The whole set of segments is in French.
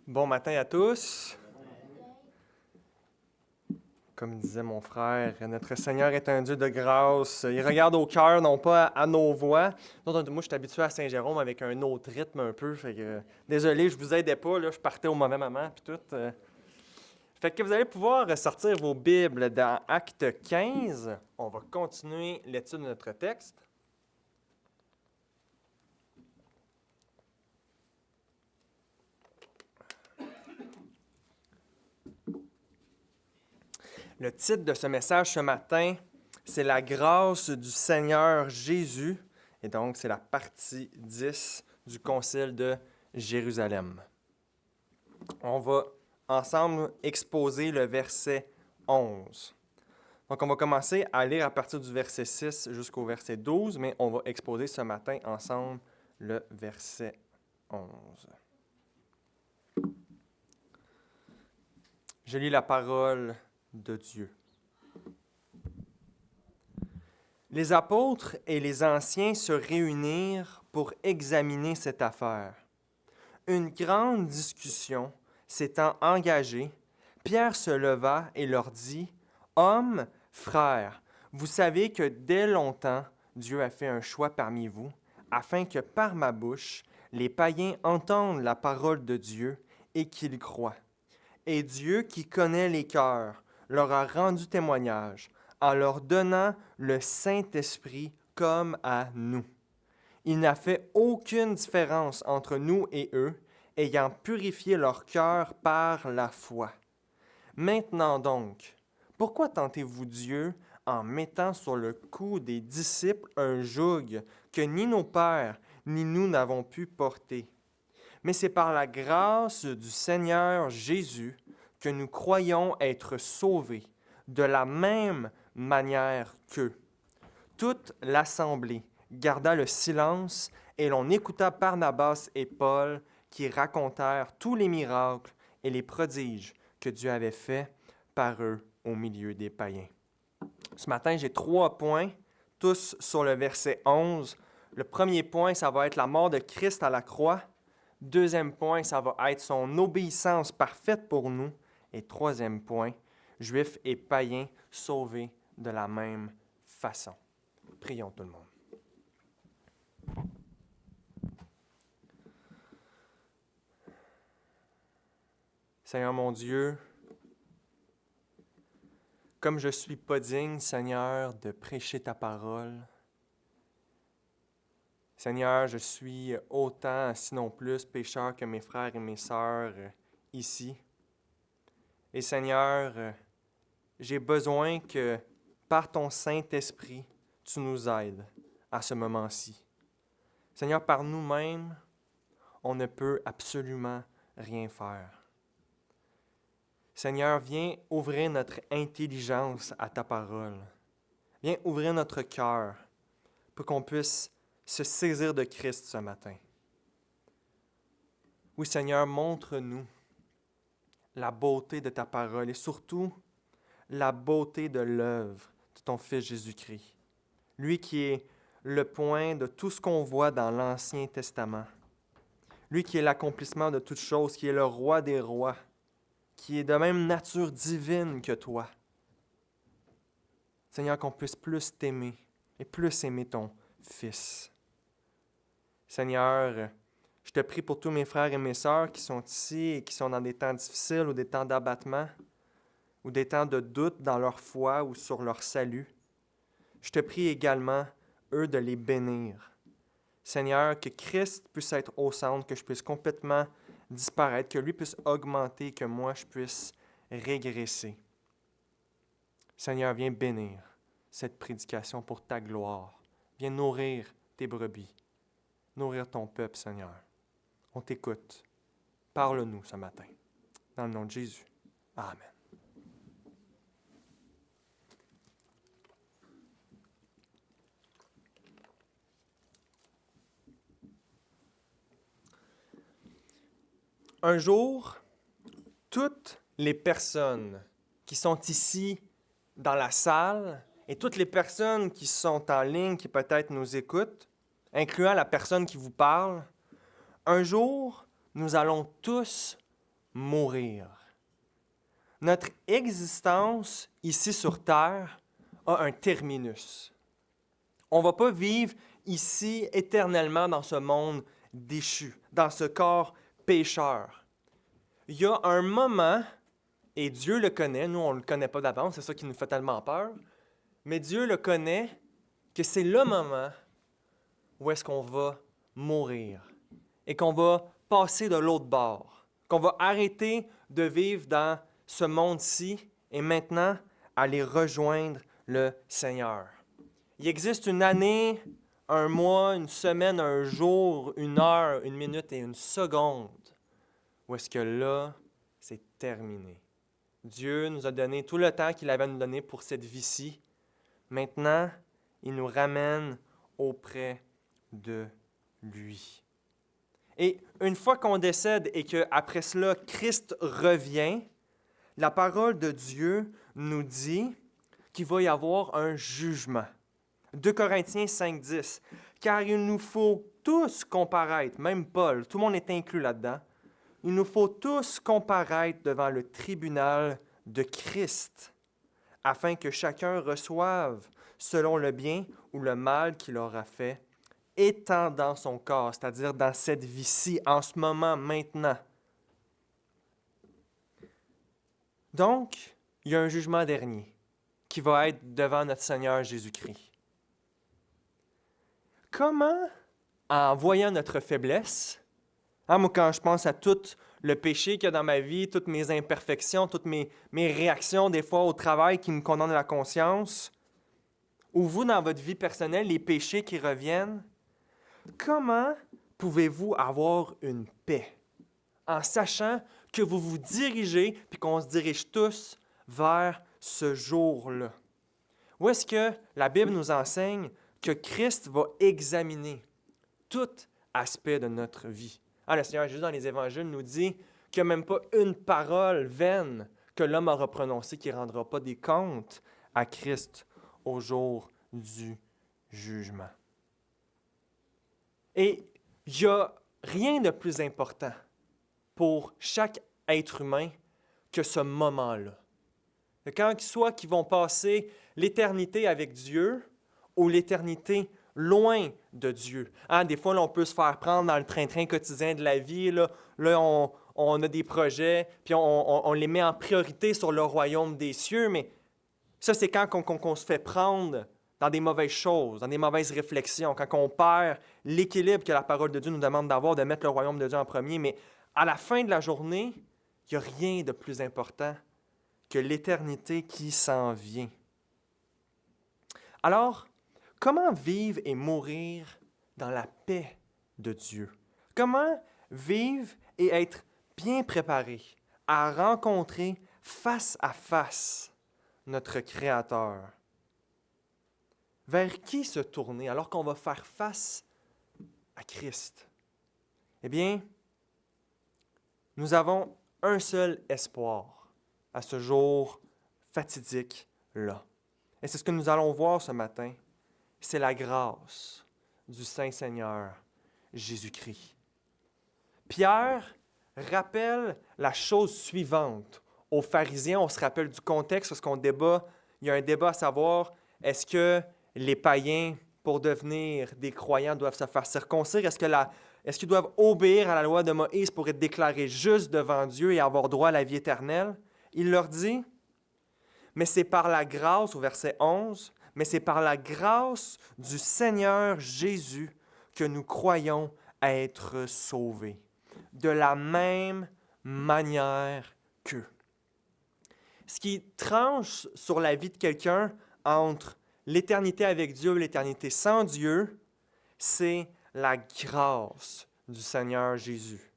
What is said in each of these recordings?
Bon matin à tous. Comme disait mon frère, notre Seigneur est un Dieu de grâce. Il regarde au cœur, non pas à nos voix. Moi, je suis habitué à Saint-Jérôme avec un autre rythme un peu. Désolé, je vous aidais pas, là, je partais au mauvais moment. Puis tout. Fait que vous allez pouvoir sortir vos Bibles dans Acte 15. On va continuer l'étude de notre texte. Le titre de ce message ce matin, c'est la grâce du Seigneur Jésus. Et donc, c'est la partie 10 du Concile de Jérusalem. On va ensemble exposer le verset 11. Donc, on va commencer à lire à partir du verset 6 jusqu'au verset 12, mais on va exposer ce matin ensemble le verset 11. Je lis la parole de Dieu. Les apôtres et les anciens se réunirent pour examiner cette affaire. Une grande discussion s'étant engagée, Pierre se leva et leur dit, « Hommes, frères, vous savez que dès longtemps Dieu a fait un choix parmi vous, afin que par ma bouche les païens entendent la parole de Dieu et qu'ils croient. Et Dieu qui connaît les cœurs leur a rendu témoignage en leur donnant le Saint-Esprit comme à nous. Il n'a fait aucune différence entre nous et eux, ayant purifié leur cœur par la foi. Maintenant donc, pourquoi tentez-vous Dieu en mettant sur le cou des disciples un joug que ni nos pères ni nous n'avons pu porter? Mais c'est par la grâce du Seigneur Jésus que nous croyons être sauvés de la même manière qu'eux. Toute l'assemblée garda le silence et l'on écouta Barnabas et Paul qui racontèrent tous les miracles et les prodiges que Dieu avait faits par eux au milieu des païens. Ce matin, j'ai 3 points, tous sur le verset 11. Le premier point, ça va être la mort de Christ à la croix. Deuxième point, ça va être son obéissance parfaite pour nous. Et troisième point, Juifs et païens sauvés de la même façon. Prions tout le monde. Seigneur mon Dieu, comme je ne suis pas digne, Seigneur, de prêcher ta parole, Seigneur, je suis autant, sinon plus, pécheur que mes frères et mes sœurs ici. Et Seigneur, j'ai besoin que, par ton Saint-Esprit, tu nous aides à ce moment-ci. Seigneur, par nous-mêmes, on ne peut absolument rien faire. Seigneur, viens ouvrir notre intelligence à ta parole. Viens ouvrir notre cœur pour qu'on puisse se saisir de Christ ce matin. Oui, Seigneur, montre-nous la beauté de ta parole et surtout la beauté de l'œuvre de ton Fils Jésus-Christ. Lui qui est le point de tout ce qu'on voit dans l'Ancien Testament. Lui qui est l'accomplissement de toutes choses, qui est le roi des rois, qui est de même nature divine que toi. Seigneur, qu'on puisse plus t'aimer et plus aimer ton Fils. Seigneur, je te prie pour tous mes frères et mes sœurs qui sont ici et qui sont dans des temps difficiles ou des temps d'abattement ou des temps de doute dans leur foi ou sur leur salut. Je te prie également, eux, de les bénir. Seigneur, que Christ puisse être au centre, que je puisse complètement disparaître, que lui puisse augmenter, que moi je puisse régresser. Seigneur, viens bénir cette prédication pour ta gloire. Viens nourrir tes brebis, nourrir ton peuple, Seigneur. On t'écoute. Parle-nous ce matin. Dans le nom de Jésus. Amen. Un jour, toutes les personnes qui sont ici dans la salle et toutes les personnes qui sont en ligne, qui peut-être nous écoutent, incluant la personne qui vous parle, un jour, nous allons tous mourir. Notre existence ici sur Terre a un terminus. On ne va pas vivre ici éternellement dans ce monde déchu, dans ce corps pécheur. Il y a un moment, et Dieu le connaît, nous on ne le connaît pas d'avance, c'est ça qui nous fait tellement peur, mais Dieu le connaît, que c'est le moment où est-ce qu'on va mourir et qu'on va passer de l'autre bord, qu'on va arrêter de vivre dans ce monde-ci et maintenant aller rejoindre le Seigneur. Il existe une année, un mois, une semaine, un jour, une heure, une minute et une seconde où est-ce que là, c'est terminé. Dieu nous a donné tout le temps qu'il avait à nous donner pour cette vie-ci. Maintenant, il nous ramène auprès de lui. Et une fois qu'on décède et qu'après cela, Christ revient, la parole de Dieu nous dit qu'il va y avoir un jugement. 2 Corinthiens 5,10. Car il nous faut tous comparaître, même Paul, tout le monde est inclus là-dedans, il nous faut tous comparaître devant le tribunal de Christ, afin que chacun reçoive selon le bien ou le mal qu'il aura fait, étant dans son corps, c'est-à-dire dans cette vie-ci, en ce moment, maintenant. Donc, il y a un jugement dernier qui va être devant notre Seigneur Jésus-Christ. Comment, en voyant notre faiblesse, moi quand je pense à tout le péché qu'il y a dans ma vie, toutes mes imperfections, toutes mes réactions des fois au travail qui me condamnent la conscience, ou vous dans votre vie personnelle, les péchés qui reviennent, comment pouvez-vous avoir une paix en sachant que vous vous dirigez puis qu'on se dirige tous vers ce jour-là? Où est-ce que la Bible nous enseigne que Christ va examiner tout aspect de notre vie? Le Seigneur Jésus, dans les Évangiles, nous dit qu'il n'y a même pas une parole vaine que l'homme aura prononcée qui ne rendra pas des comptes à Christ au jour du jugement. Et il n'y a rien de plus important pour chaque être humain que ce moment-là. Quand qu'ils soient qu'ils vont passer l'éternité avec Dieu ou l'éternité loin de Dieu. Des fois, là, on peut se faire prendre dans le train-train quotidien de la vie. Là on a des projets, puis on les met en priorité sur le royaume des cieux, mais ça, c'est quand on se fait prendre dans des mauvaises choses, dans des mauvaises réflexions, quand on perd l'équilibre que la parole de Dieu nous demande d'avoir, de mettre le royaume de Dieu en premier. Mais à la fin de la journée, il n'y a rien de plus important que l'éternité qui s'en vient. Alors, comment vivre et mourir dans la paix de Dieu? Comment vivre et être bien préparé à rencontrer face à face notre Créateur? Vers qui se tourner alors qu'on va faire face à Christ? Eh bien, nous avons un seul espoir à ce jour fatidique-là. Et c'est ce que nous allons voir ce matin. C'est la grâce du Saint-Seigneur Jésus-Christ. Pierre rappelle la chose suivante aux pharisiens. On se rappelle du contexte parce il y a un débat à savoir, est-ce que les païens, pour devenir des croyants, doivent se faire circoncire? Est-ce qu'ils doivent obéir à la loi de Moïse pour être déclarés justes devant Dieu et avoir droit à la vie éternelle? Il leur dit, mais c'est par la grâce, au verset 11, mais c'est par la grâce du Seigneur Jésus que nous croyons être sauvés, de la même manière qu'eux. Ce qui tranche sur la vie de quelqu'un entre l'éternité avec Dieu et l'éternité sans Dieu, c'est la grâce du Seigneur Jésus.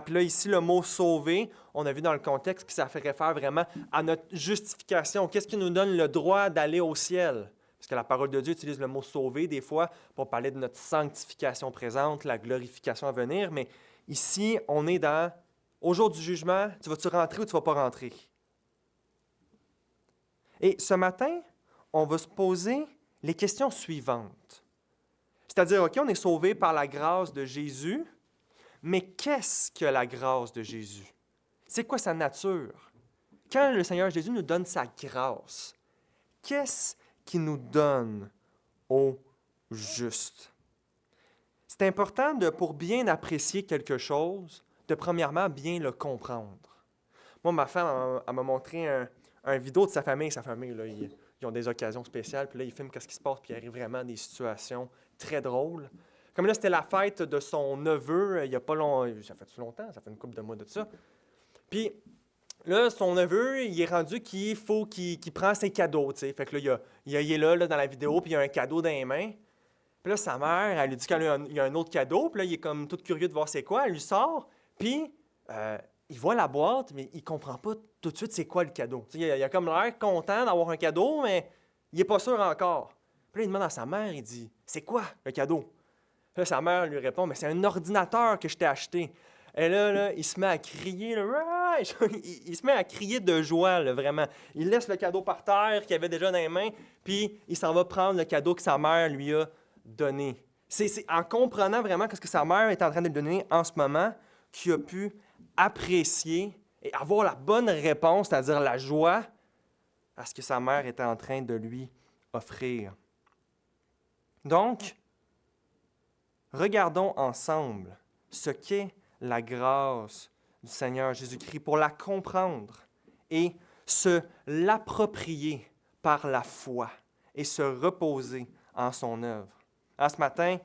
Puis là, ici, le mot « sauver », on a vu dans le contexte que ça fait référence vraiment à notre justification. Qu'est-ce qui nous donne le droit d'aller au ciel? Parce que la parole de Dieu utilise le mot « sauver » des fois pour parler de notre sanctification présente, la glorification à venir. Mais ici, on est dans « au jour du jugement, tu vas-tu rentrer ou tu ne vas pas rentrer? » Et ce matin, on va se poser les questions suivantes. C'est-à-dire, OK, on est sauvé par la grâce de Jésus, mais qu'est-ce que la grâce de Jésus? C'est quoi sa nature? Quand le Seigneur Jésus nous donne sa grâce, qu'est-ce qu'il nous donne au juste? C'est important, pour bien apprécier quelque chose, de premièrement bien le comprendre. Moi, ma femme, elle m'a montré un vidéo de sa famille. Sa famille, là, ils ont des occasions spéciales, puis là, ils filment ce qui se passe, puis il arrive vraiment des situations très drôles. Comme là, c'était la fête de son neveu, il n'y a pas longtemps, ça fait longtemps, ça fait une couple de mois de ça. Puis là, son neveu, il est rendu qu'il faut qu'il prend ses cadeaux, tu sais. Fait que là, il est là, dans la vidéo, puis il a un cadeau dans les mains. Puis là, sa mère, elle lui dit qu'il y a un autre cadeau, puis là, il est comme tout curieux de voir c'est quoi. Elle lui sort, puis il voit la boîte, mais il comprend pas tout de suite c'est quoi le cadeau. Tu sais, il a comme l'air content d'avoir un cadeau, mais il n'est pas sûr encore. Puis là, il demande à sa mère, il dit « C'est quoi le cadeau? » Puis là, sa mère lui répond « Mais c'est un ordinateur que je t'ai acheté. » Et là, il se met à crier, là, il se met à crier de joie, là, vraiment. Il laisse le cadeau par terre qu'il avait déjà dans les mains, puis il s'en va prendre le cadeau que sa mère lui a donné. C'est en comprenant vraiment ce que sa mère est en train de lui donner en ce moment qu'il a pu apprécier et avoir la bonne réponse, c'est-à-dire la joie à ce que sa mère était en train de lui offrir. Donc, regardons ensemble ce qu'est la grâce du Seigneur Jésus-Christ pour la comprendre et se l'approprier par la foi et se reposer en son œuvre. Ce matin,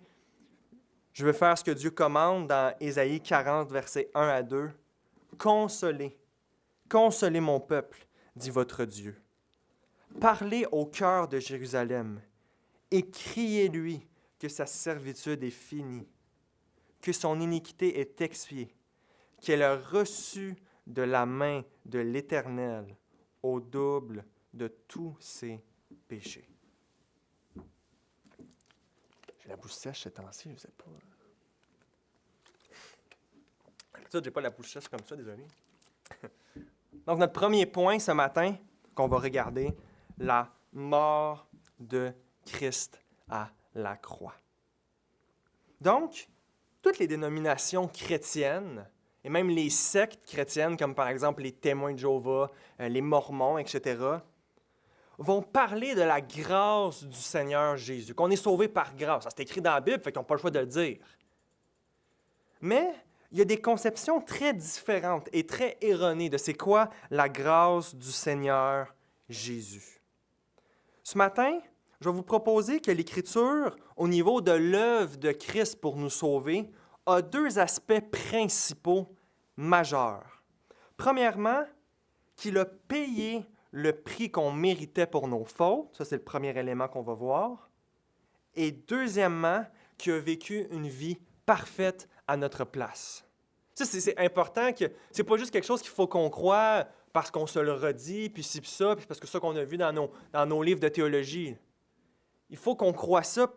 je veux faire ce que Dieu commande dans Ésaïe 40, versets 1 à 2. « Consolez, consolez mon peuple, dit votre Dieu. Parlez au cœur de Jérusalem et criez-lui que sa servitude est finie, que son iniquité est expiée, qu'elle a reçu de la main de l'Éternel au double de tous ses péchés. » J'ai la bouche sèche ces temps-ci, je ne sais pas. Je n'ai pas la bouche sèche comme ça, désolé. Donc, notre premier point ce matin qu'on va regarder, la mort de Christ à la croix. Donc, toutes les dénominations chrétiennes, et même les sectes chrétiennes, comme par exemple les témoins de Jéhovah, les Mormons, etc., vont parler de la grâce du Seigneur Jésus, qu'on est sauvé par grâce. C'est écrit dans la Bible, fait qu'ils n'ont pas le choix de le dire. Mais il y a des conceptions très différentes et très erronées de c'est quoi la grâce du Seigneur Jésus. Ce matin, je vais vous proposer que l'Écriture, au niveau de l'œuvre de Christ pour nous sauver, a deux aspects principaux majeurs. Premièrement, qu'il a payé le prix qu'on méritait pour nos fautes. Ça, c'est le premier élément qu'on va voir. Et deuxièmement, qu'il a vécu une vie parfaite à notre place. Ça, c'est important que c'est pas juste quelque chose qu'il faut qu'on croie parce qu'on se le redit, puis ci, puis ça, puis parce que c'est ça qu'on a vu dans nos livres de théologie. Il faut qu'on croie ça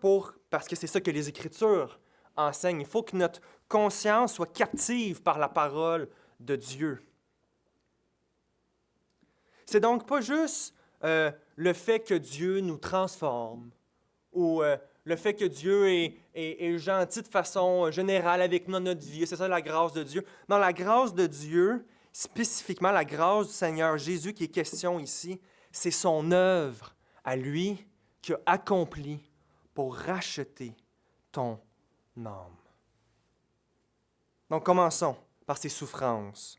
parce que c'est ça que les Écritures enseignent. Il faut que notre conscience soit captive par la parole de Dieu. C'est donc pas juste le fait que Dieu nous transforme ou le fait que Dieu est gentil de façon générale avec nous dans notre vie. C'est ça la grâce de Dieu. Non, la grâce de Dieu, spécifiquement la grâce du Seigneur Jésus qui est question ici, c'est son œuvre à lui qu'il a accomplie pour racheter ton âme. Donc commençons par ses souffrances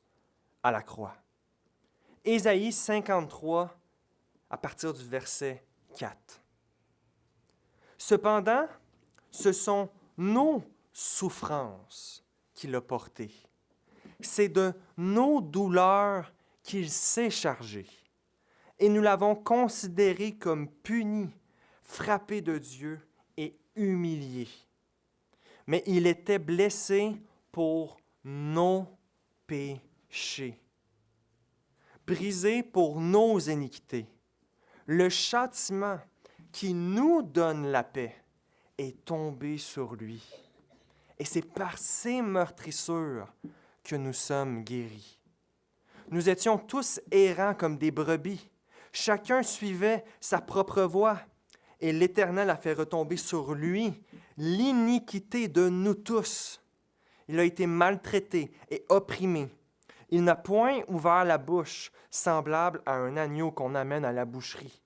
à la croix. Ésaïe 53, à partir du verset 4. Cependant, ce sont nos souffrances qu'il a portées. C'est de nos douleurs qu'il s'est chargé. Et nous l'avons considéré comme puni, frappé de Dieu et humilié. Mais il était blessé pour nos péchés, brisé pour nos iniquités. Le châtiment qui nous donne la paix est tombé sur lui. Et c'est par ses meurtrissures que nous sommes guéris. Nous étions tous errants comme des brebis. Chacun suivait sa propre voie. Et l'Éternel a fait retomber sur lui l'iniquité de nous tous. Il a été maltraité et opprimé, Il n'a point ouvert la bouche, semblable à un agneau qu'on amène à la boucherie,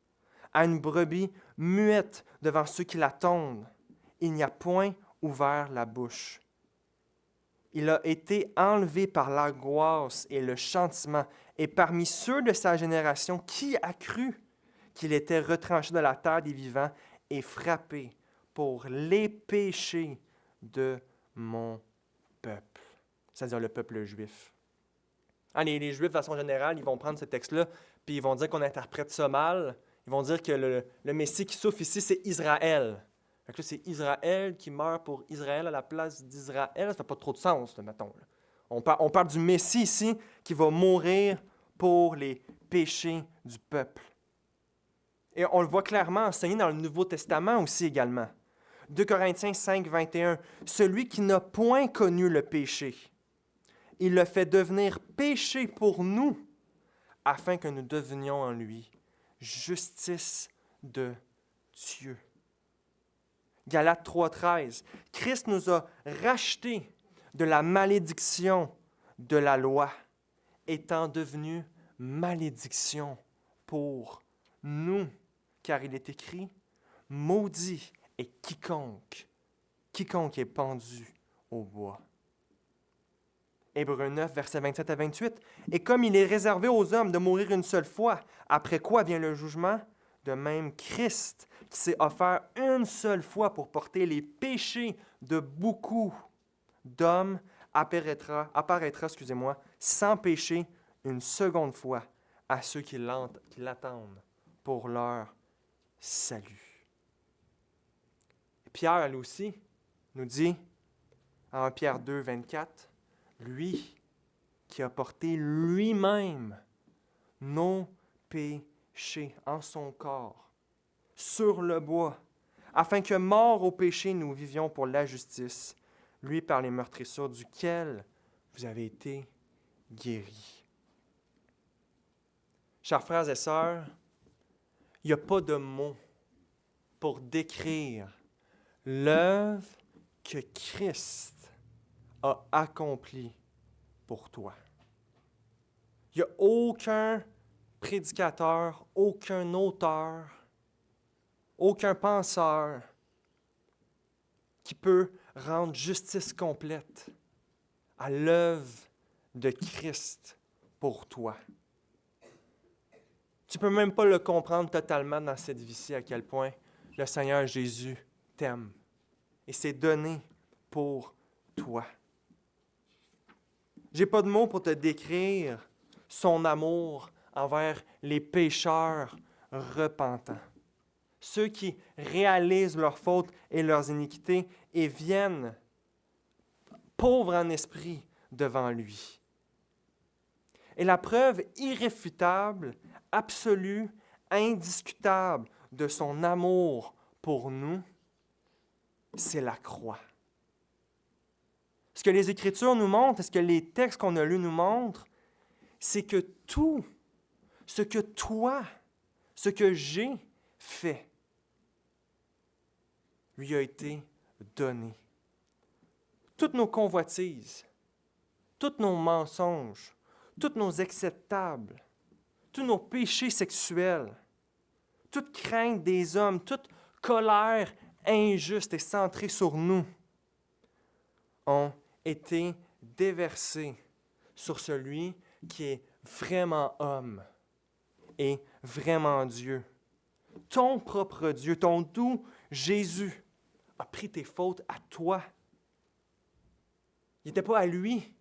à une brebis muette devant ceux qui l'attendent. Il n'y a point ouvert la bouche. Il a été enlevé par l'angoisse et le châtiment, et parmi ceux de sa génération, qui a cru qu'il était retranché de la terre des vivants et frappé pour les péchés de mon peuple, c'est-à-dire le peuple juif. Les Juifs, de façon générale, ils vont prendre ce texte-là, puis ils vont dire qu'on interprète ça mal. Ils vont dire que le Messie qui souffre ici, c'est Israël. Fait que là, c'est Israël qui meurt pour Israël à la place d'Israël. Ça ne fait pas trop de sens, là, mettons. Là. On parle du Messie ici qui va mourir pour les péchés du peuple. Et on le voit clairement enseigné dans le Nouveau Testament aussi également. 2 Corinthiens 5, 21. « Celui qui n'a point connu le péché, il le fait devenir péché pour nous, afin que nous devenions en lui justice de Dieu. » Galates 3,13. « Christ nous a rachetés de la malédiction de la loi, étant devenu malédiction pour nous, car il est écrit, maudit est quiconque est pendu au bois. » Hébreux 9, versets 27 à 28. « Et comme il est réservé aux hommes de mourir une seule fois, après quoi vient le jugement, de même Christ, qui s'est offert une seule fois pour porter les péchés de beaucoup d'hommes, apparaîtra sans péché une seconde fois à ceux qui l'attendent pour leur salut. » Pierre, lui aussi, nous dit, en 1 Pierre 2, 24, « Lui qui a porté lui-même nos péchés en son corps, sur le bois, afin que, morts au péché, nous vivions pour la justice, lui par les meurtrissures duquel vous avez été guéris. » Chers frères et sœurs, il n'y a pas de mots pour décrire l'œuvre que Christ a accomplie pour toi. Il n'y a aucun prédicateur, aucun auteur, aucun penseur qui peut rendre justice complète à l'œuvre de Christ pour toi. Tu ne peux même pas le comprendre totalement dans cette vie-ci, à quel point le Seigneur Jésus t'aime et s'est donné pour toi. J'ai pas de mots pour te décrire son amour envers les pécheurs repentants, ceux qui réalisent leurs fautes et leurs iniquités et viennent, pauvres en esprit, devant lui. Et la preuve irréfutable, absolue, indiscutable de son amour pour nous, c'est la croix. Ce que les Écritures nous montrent, et ce que les textes qu'on a lus nous montrent, c'est que tout ce que toi, ce que j'ai fait, lui a été donné. Toutes nos convoitises, tous nos mensonges, tous nos excès de table, tous nos péchés sexuels, toute crainte des hommes, toute colère injuste et centrée sur nous, ont été déversés sur celui qui est vraiment homme et vraiment Dieu. Ton propre Dieu, ton doux Jésus, a pris tes fautes à toi. Il n'était pas à lui.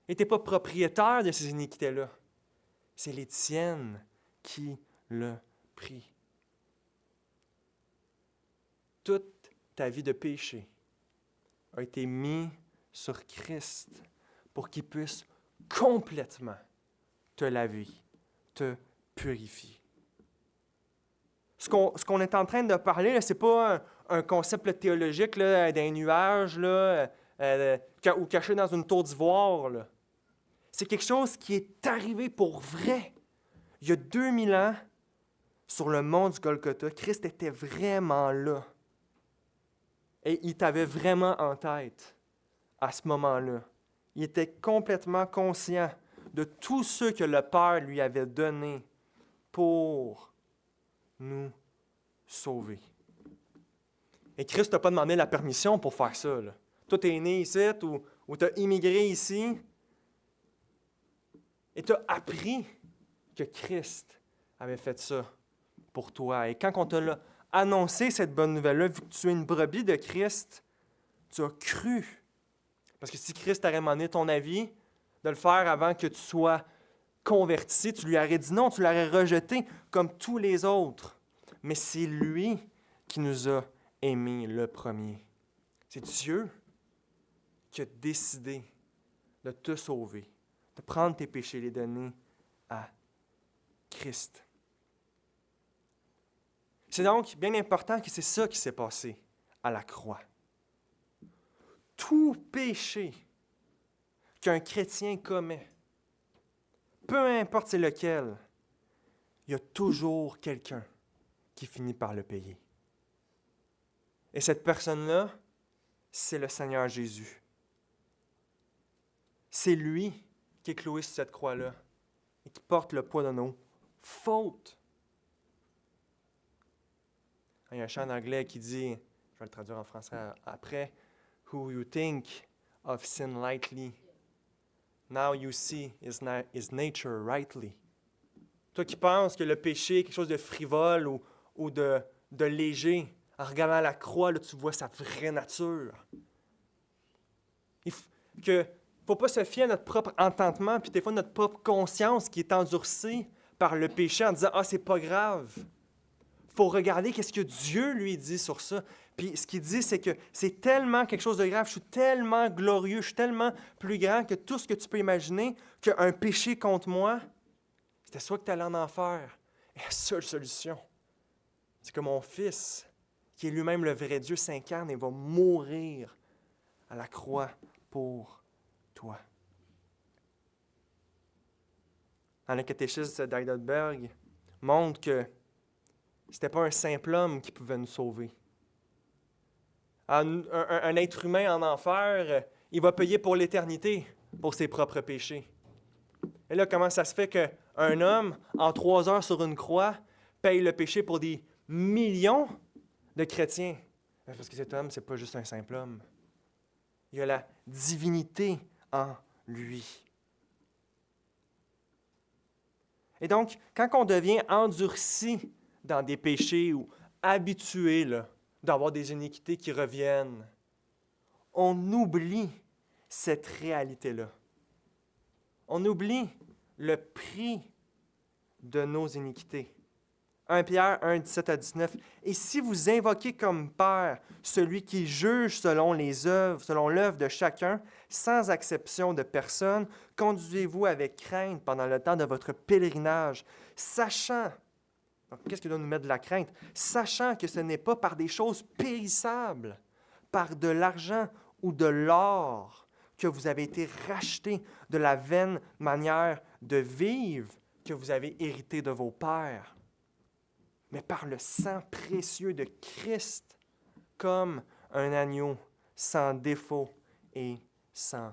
Il n'était pas propriétaire de ces iniquités-là. C'est les tiennes qui l'ont pris. Toute ta vie de péché a été mise sur Christ pour qu'il puisse complètement te laver, te purifier. Ce qu'on est en train de parler, ce n'est pas un concept théologique là, d'un nuage là, ou caché dans une tour d'ivoire. Là. C'est quelque chose qui est arrivé pour vrai. Il y a 2000 ans, sur le mont du Golgotha, Christ était vraiment là. Et il t'avait vraiment en tête à ce moment-là. Il était complètement conscient de tout ce que le Père lui avait donné pour nous sauver. Et Christ t'a pas demandé la permission pour faire ça. Là. Toi, tu es né ici ou tu as immigré ici et tu as appris que Christ avait fait ça pour toi. Et quand on t'a annoncé cette bonne nouvelle-là, vu que tu es une brebis de Christ, tu as cru. Parce que si Christ t'aurait demandé ton avis de le faire avant que tu sois converti, tu lui aurais dit non, tu l'aurais rejeté comme tous les autres. Mais c'est lui qui nous a aimés le premier. C'est Dieu qui a décidé de te sauver, de prendre tes péchés et les donner à Christ. C'est donc bien important que c'est ça qui s'est passé à la croix. Tout péché qu'un chrétien commet, peu importe c'est lequel, il y a toujours quelqu'un qui finit par le payer. Et cette personne-là, c'est le Seigneur Jésus. C'est lui qui est cloué sur cette croix-là et qui porte le poids de nos fautes. Il y a un chant en anglais qui dit, je vais le traduire en français après, « Who you think of sin lightly, now you see his nature rightly. » Toi qui penses que le péché est quelque chose de frivole ou de léger, en regardant la croix, là, tu vois sa vraie nature. Il ne faut pas se fier à notre propre entendement, puis des fois notre propre conscience qui est endurcie par le péché en disant « Ah, c'est pas grave ». Il faut regarder qu'est-ce que Dieu lui dit sur ça. Puis ce qu'il dit, c'est que c'est tellement quelque chose de grave, je suis tellement glorieux, je suis tellement plus grand que tout ce que tu peux imaginer, qu'un péché contre moi, c'était soit que tu allais en enfer. Et la seule solution, c'est que mon Fils, qui est lui-même le vrai Dieu, s'incarne et va mourir à la croix pour toi. Dans le catéchisme d'Heidelberg, montre que ce n'était pas un simple homme qui pouvait nous sauver. Un être humain en enfer, il va payer pour l'éternité pour ses propres péchés. Et là, comment ça se fait qu'un homme, en 3 heures sur une croix, paye le péché pour des millions de chrétiens? Parce que cet homme, ce n'est pas juste un simple homme. Il y a la divinité en lui. Et donc, quand on devient endurci dans des péchés ou habitué d'avoir des iniquités qui reviennent, on oublie cette réalité-là. On oublie le prix de nos iniquités. 1 Pierre 1, 17 à 19. « Et si vous invoquez comme Père celui qui juge selon les œuvres, selon l'œuvre de chacun, sans exception de personne, conduisez-vous avec crainte pendant le temps de votre pèlerinage, sachant, donc qu'est-ce qui doit nous mettre de la crainte? Sachant que ce n'est pas par des choses périssables, par de l'argent ou de l'or, que vous avez été rachetés de la vaine manière de vivre que vous avez hérité de vos pères, mais par le sang précieux de Christ, comme un agneau sans défaut et sans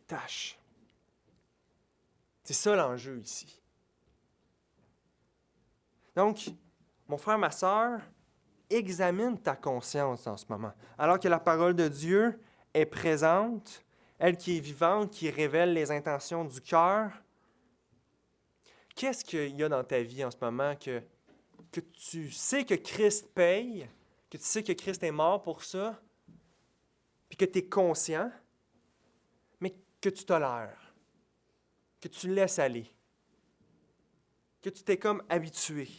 tache. » C'est ça l'enjeu ici. Donc, mon frère, ma sœur, examine ta conscience en ce moment. Alors que la parole de Dieu est présente, elle qui est vivante, qui révèle les intentions du cœur, qu'est-ce qu'il y a dans ta vie en ce moment que tu sais que Christ paye, que tu sais que Christ est mort pour ça, puis que tu es conscient, mais que tu tolères, que tu laisses aller, que tu t'es comme habitué.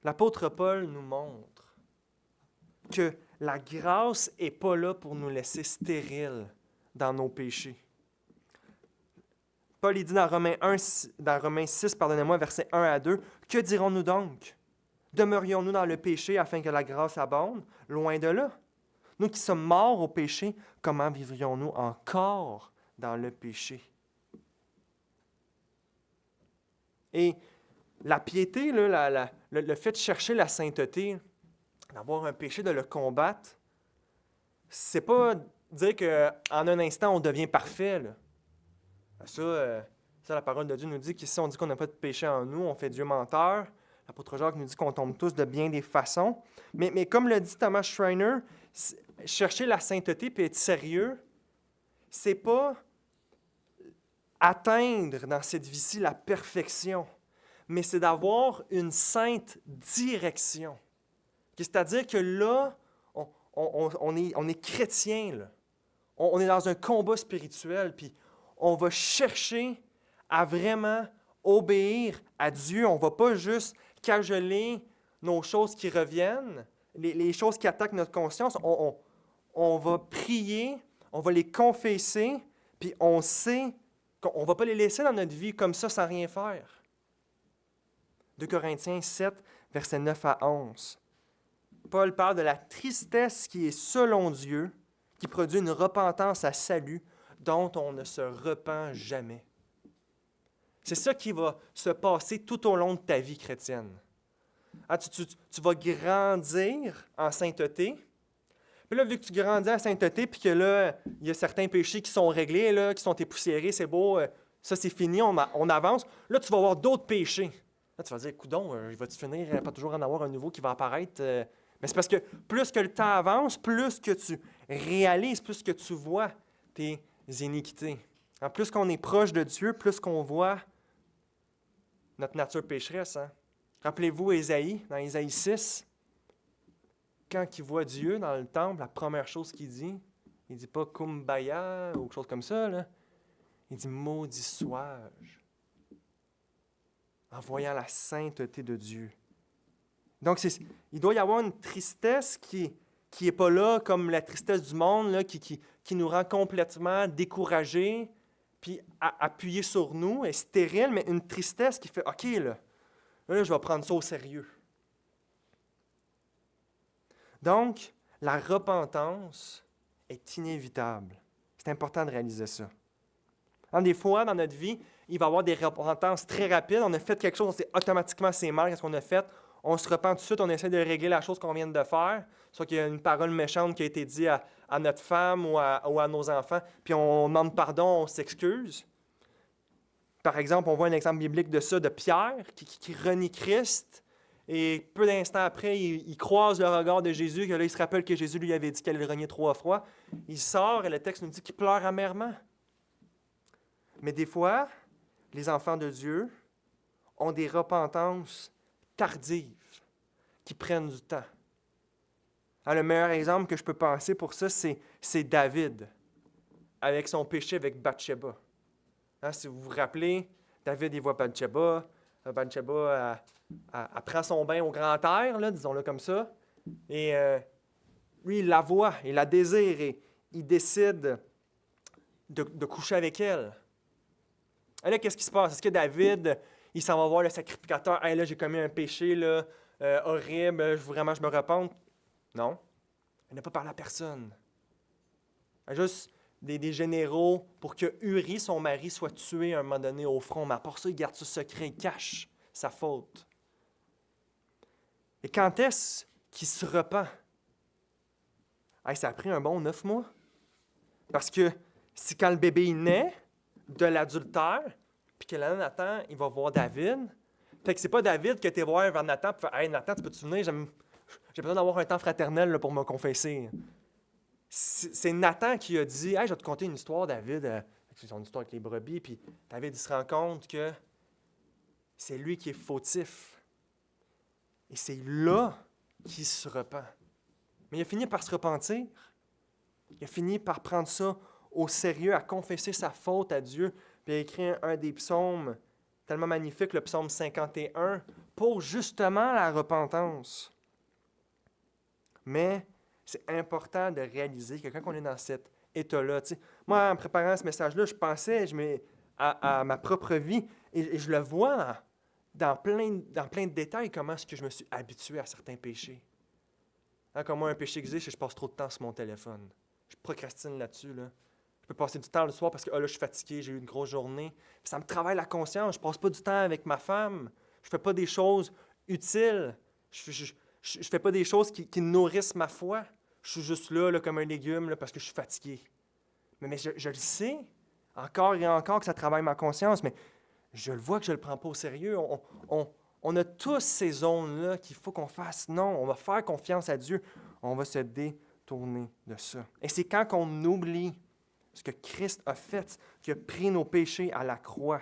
L'apôtre Paul nous montre que la grâce n'est pas là pour nous laisser stériles dans nos péchés. Paul il dit dans Romains 6, pardonnez-moi, versets 1 à 2, « Que dirons-nous donc? Demeurions-nous dans le péché afin que la grâce abonde? Loin de là. Nous qui sommes morts au péché, comment vivrions-nous encore dans le péché? » Et la piété, là, le fait de chercher la sainteté, d'avoir un péché, de le combattre, c'est pas dire qu'en un instant, on devient parfait, là. Ça, la parole de Dieu nous dit que si on dit qu'on n'a pas de péché en nous, on fait Dieu menteur. L'apôtre Jacques nous dit qu'on tombe tous de bien des façons. Mais comme le dit Thomas Schreiner, chercher la sainteté et être sérieux, c'est pas atteindre dans cette vie-ci la perfection, mais c'est d'avoir une sainte direction. C'est-à-dire que là, on est chrétien, là. On est dans un combat spirituel, puis on va chercher à vraiment obéir à Dieu. On ne va pas juste cajoler nos choses qui reviennent, les choses qui attaquent notre conscience. On va prier, on va les confesser, puis on sait qu'on ne va pas les laisser dans notre vie comme ça sans rien faire. 2 Corinthiens 7, versets 9 à 11. Paul parle de la tristesse qui est selon Dieu, qui produit une repentance à salut dont on ne se repent jamais. C'est ça qui va se passer tout au long de ta vie chrétienne. Tu vas grandir en sainteté. Puis là, vu que tu grandis en sainteté, puis que là, il y a certains péchés qui sont réglés, là, qui sont époussiérés, c'est beau, ça c'est fini, on avance. Là, tu vas avoir d'autres péchés. Là, tu vas dire, coudon, il va-tu finir pas toujours en avoir un nouveau qui va apparaître? Mais c'est parce que plus que le temps avance, plus que tu réalises, plus que tu vois tes iniquités. En plus qu'on est proche de Dieu, plus qu'on voit notre nature pécheresse. Hein? Rappelez-vous Ésaïe, dans Ésaïe 6, quand il voit Dieu dans le temple, la première chose qu'il dit, il ne dit pas « Kumbaya » ou quelque chose comme ça, là. Il dit « Maudit sois-je » en voyant la sainteté de Dieu. Donc, il doit y avoir une tristesse qui n'est pas là comme la tristesse du monde, là, qui nous rend complètement découragés, puis appuyés sur nous, est stérile, mais une tristesse qui fait « OK, là, je vais prendre ça au sérieux. » Donc, la repentance est inévitable. C'est important de réaliser ça. Des fois, dans notre vie, il va y avoir des repentances très rapides. On a fait quelque chose, on sait automatiquement c'est mal, qu'est-ce qu'on a fait. On se repent tout de suite, on essaie de régler la chose qu'on vient de faire. Soit qu'il y a une parole méchante qui a été dite à notre femme ou à nos enfants, puis on demande pardon, on s'excuse. Par exemple, on voit un exemple biblique de ça, de Pierre, qui renie Christ, et peu d'instants après, il croise le regard de Jésus, que là, il se rappelle que Jésus lui avait dit qu'elle allait le renier 3 fois. Il sort, et le texte nous dit qu'il pleure amèrement. Mais des fois, les enfants de Dieu ont des repentances tardives, qui prennent du temps. Le meilleur exemple que je peux penser pour ça, c'est David, avec son péché avec Bathsheba. Si vous vous rappelez, David, il voit Bathsheba. Bathsheba, elle prend son bain au grand air, là, disons-le comme ça. Et lui, il la voit, il la désire et il décide de coucher avec elle. Et là, qu'est-ce qui se passe? Est-ce que David, il s'en va voir le sacrificateur? « Hey, là, j'ai commis un péché là, horrible, vraiment, je me repente. » Non. Il n'a pas parlé à personne. Il y a juste des généraux pour que Uri, son mari, soit tué à un moment donné au front. Mais à part ça, il garde ce secret, il cache sa faute. Et quand est-ce qu'il se repent? Ça a pris un bon 9 mois. Parce que c'est quand le bébé il naît de l'adultère, puis que là, Nathan, il va voir David. Fait que c'est pas David qui a été voir vers Nathan pour faire « Hey, Nathan, tu peux-tu venir? J'ai besoin d'avoir un temps fraternel là, pour me confesser. » C'est Nathan qui a dit « Hey, je vais te conter une histoire, David. » C'est son histoire avec les brebis. Puis David, il se rend compte que c'est lui qui est fautif. Et c'est là qu'il se repent. Mais il a fini par se repentir. Il a fini par prendre ça au sérieux, à confesser sa faute à Dieu, puis à écrire un des psaumes tellement magnifique, le psaume 51, pour justement la repentance. Mais c'est important de réaliser que quand on est dans cet état-là, moi, en préparant ce message-là, je pensais à ma propre vie et je le vois dans plein de détails, comment est-ce que je me suis habitué à certains péchés. Comme moi, un péché que j'ai, c'est que je passe trop de temps sur mon téléphone. Je procrastine là-dessus. Là. Je peux passer du temps le soir parce que là, je suis fatigué, j'ai eu une grosse journée. Puis ça me travaille la conscience. Je ne passe pas du temps avec ma femme. Je ne fais pas des choses utiles. Je ne fais pas des choses qui nourrissent ma foi. Je suis juste là, comme un légume, là, parce que je suis fatigué. Mais je le sais, encore et encore que ça travaille ma conscience, mais je le vois que je ne le prends pas au sérieux. On a tous ces zones-là qu'il faut qu'on fasse. Non, on va faire confiance à Dieu. On va se détourner de ça. Et c'est quand on oublie ce que Christ a fait, qu'il a pris nos péchés à la croix,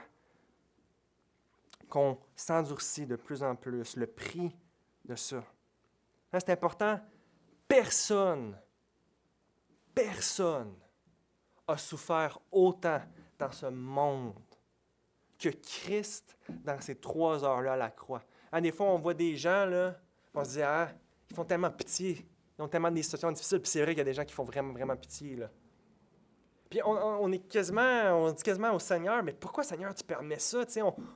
qu'on s'endurcit de plus en plus, le prix de ça. Là, c'est important. Personne a souffert autant dans ce monde que Christ dans ces 3 heures-là à la croix. Des fois, on voit des gens, là, on se dit, ils font tellement pitié, ils ont tellement des situations difficiles, puis c'est vrai qu'il y a des gens qui font vraiment, vraiment pitié, là. Puis on dit quasiment au Seigneur, mais pourquoi, Seigneur, tu permets ça?